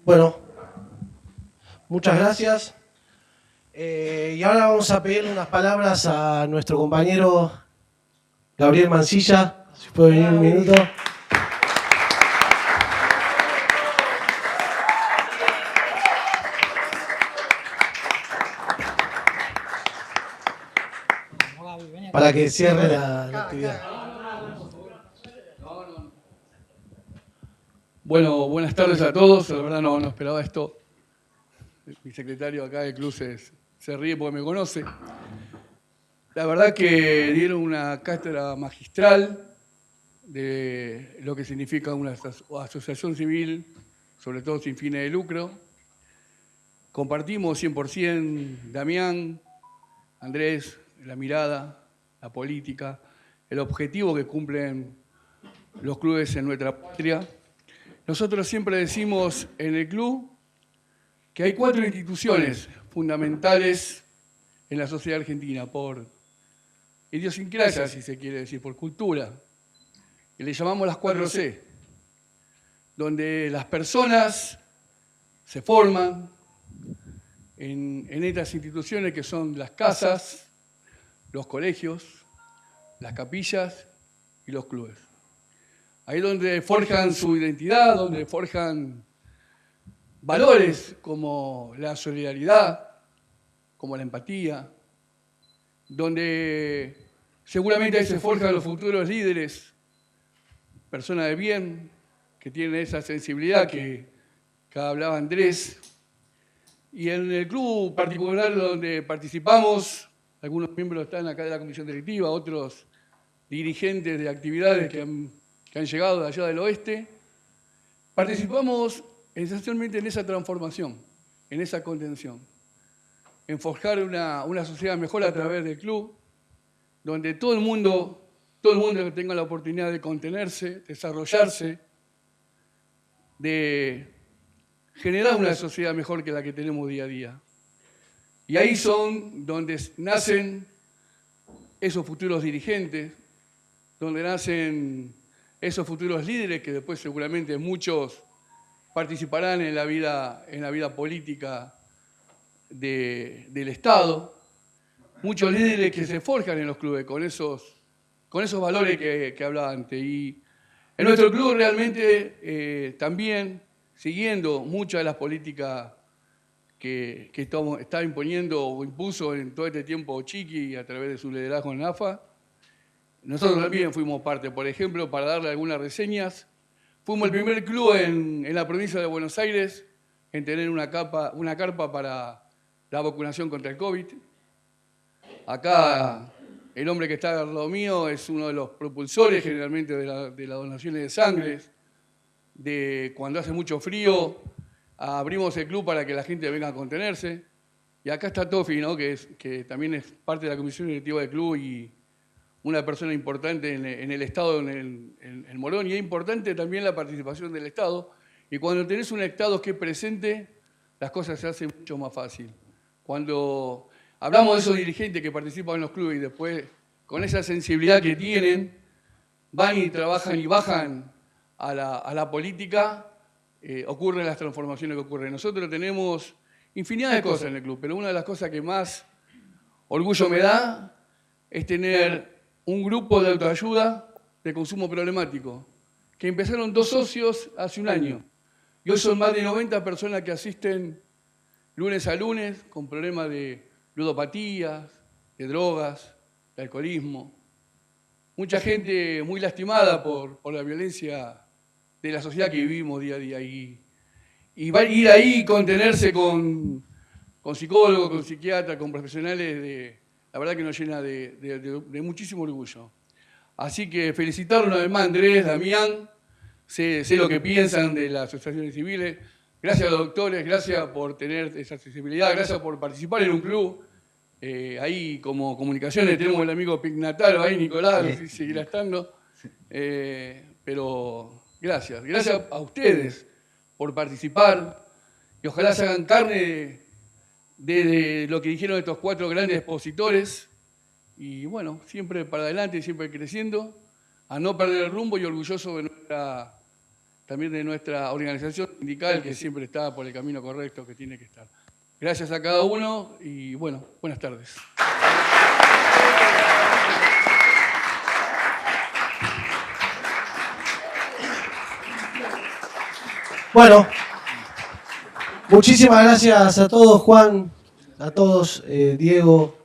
Bueno, muchas gracias. Y ahora vamos a pedirle unas palabras a nuestro compañero Gabriel Mancilla. Si puede venir un minuto. Para que cierre la actividad. Bueno, buenas tardes a todos. La verdad no esperaba esto. Mi secretario acá del club se ríe porque me conoce. La verdad que dieron una cátedra magistral de lo que significa una asociación civil, sobre todo sin fines de lucro. Compartimos 100% Damián, Andrés, la mirada, la política, el objetivo que cumplen los clubes en nuestra patria. Nosotros siempre decimos en el club que hay 4 instituciones fundamentales en la sociedad argentina, por idiosincrasia, si se quiere decir, por cultura, que le llamamos las 4C, donde las personas se forman en estas instituciones que son las casas, los colegios, las capillas y los clubes. Ahí donde forjan su identidad, donde forjan valores como la solidaridad, como la empatía, donde seguramente ahí se forjan los futuros líderes, personas de bien, que tienen esa sensibilidad que hablaba Andrés. Y en el club particular donde participamos, algunos miembros están acá de la comisión directiva, otros dirigentes de actividades que han llegado de allá del oeste, participamos esencialmente en esa transformación, en esa contención, en forjar una sociedad mejor a través del club, donde todo el mundo tenga la oportunidad de contenerse, desarrollarse, de generar una sociedad mejor que la que tenemos día a día. Y ahí son donde nacen esos futuros dirigentes, donde nacen esos futuros líderes que después seguramente muchos participarán en la vida política del Estado. Muchos líderes que se forjan en los clubes con esos valores que hablaba antes. Y en nuestro club realmente también, siguiendo muchas de las políticas que está imponiendo o impuso en todo este tiempo Chiqui a través de su liderazgo en AFA. Nosotros también fuimos parte, por ejemplo, para darle algunas reseñas. Fuimos el primer club en la provincia de Buenos Aires en tener una carpa para la vacunación contra el COVID. Acá el hombre que está al lado mío es uno de los propulsores generalmente de las donaciones de sangre. De cuando hace mucho frío, abrimos el club para que la gente venga a contenerse. Y acá está Tofi, ¿no? que también es parte de la comisión directiva del club y una persona importante en el Estado, en Morón. Y es importante también la participación del Estado. Y cuando tenés un Estado que es presente, las cosas se hacen mucho más fácil. Cuando hablamos de esos dirigentes que participan en los clubes y después, con esa sensibilidad que tienen, van y trabajan y bajan a la política, ocurren las transformaciones que ocurren. Nosotros tenemos infinidad de cosas en el club, pero una de las cosas que más orgullo me da es tener un grupo de autoayuda de consumo problemático, que empezaron 2 socios hace un año. Y hoy son más de 90 personas que asisten lunes a lunes con problemas de ludopatías, de drogas, de alcoholismo. Mucha gente muy lastimada por la violencia de la sociedad que vivimos día a día. Y va a ir ahí y contenerse con psicólogos, con psiquiatras, con profesionales, la verdad que nos llena de muchísimo orgullo. Así que felicitarlo una vez más, Andrés, Damián, sé lo que piensan de las asociaciones civiles. Gracias a los doctores, gracias por tener esa accesibilidad, gracias por participar en un club. Ahí como comunicaciones tenemos el amigo Pignataro, ahí Nicolás, no sé si seguirá estando. Pero gracias a ustedes por participar y ojalá se hagan carne de lo que dijeron estos 4 grandes expositores. Y bueno, siempre para adelante, siempre creciendo, a no perder el rumbo y orgulloso también de nuestra organización sindical que siempre está por el camino correcto que tiene que estar. Gracias a cada uno y bueno, buenas tardes. Bueno, muchísimas gracias a todos, Juan, a todos, Diego,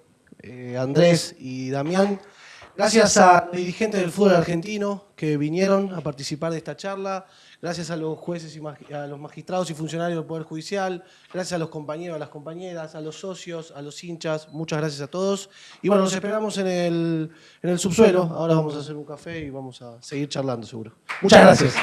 Andrés y Damián. Gracias a los dirigentes del fútbol argentino que vinieron a participar de esta charla. Gracias a los jueces y a los magistrados y funcionarios del Poder Judicial. Gracias a los compañeros, a las compañeras, a los socios, a los hinchas. Muchas gracias a todos. Y bueno, nos esperamos en el subsuelo. Ahora vamos a hacer un café y vamos a seguir charlando seguro. Muchas gracias.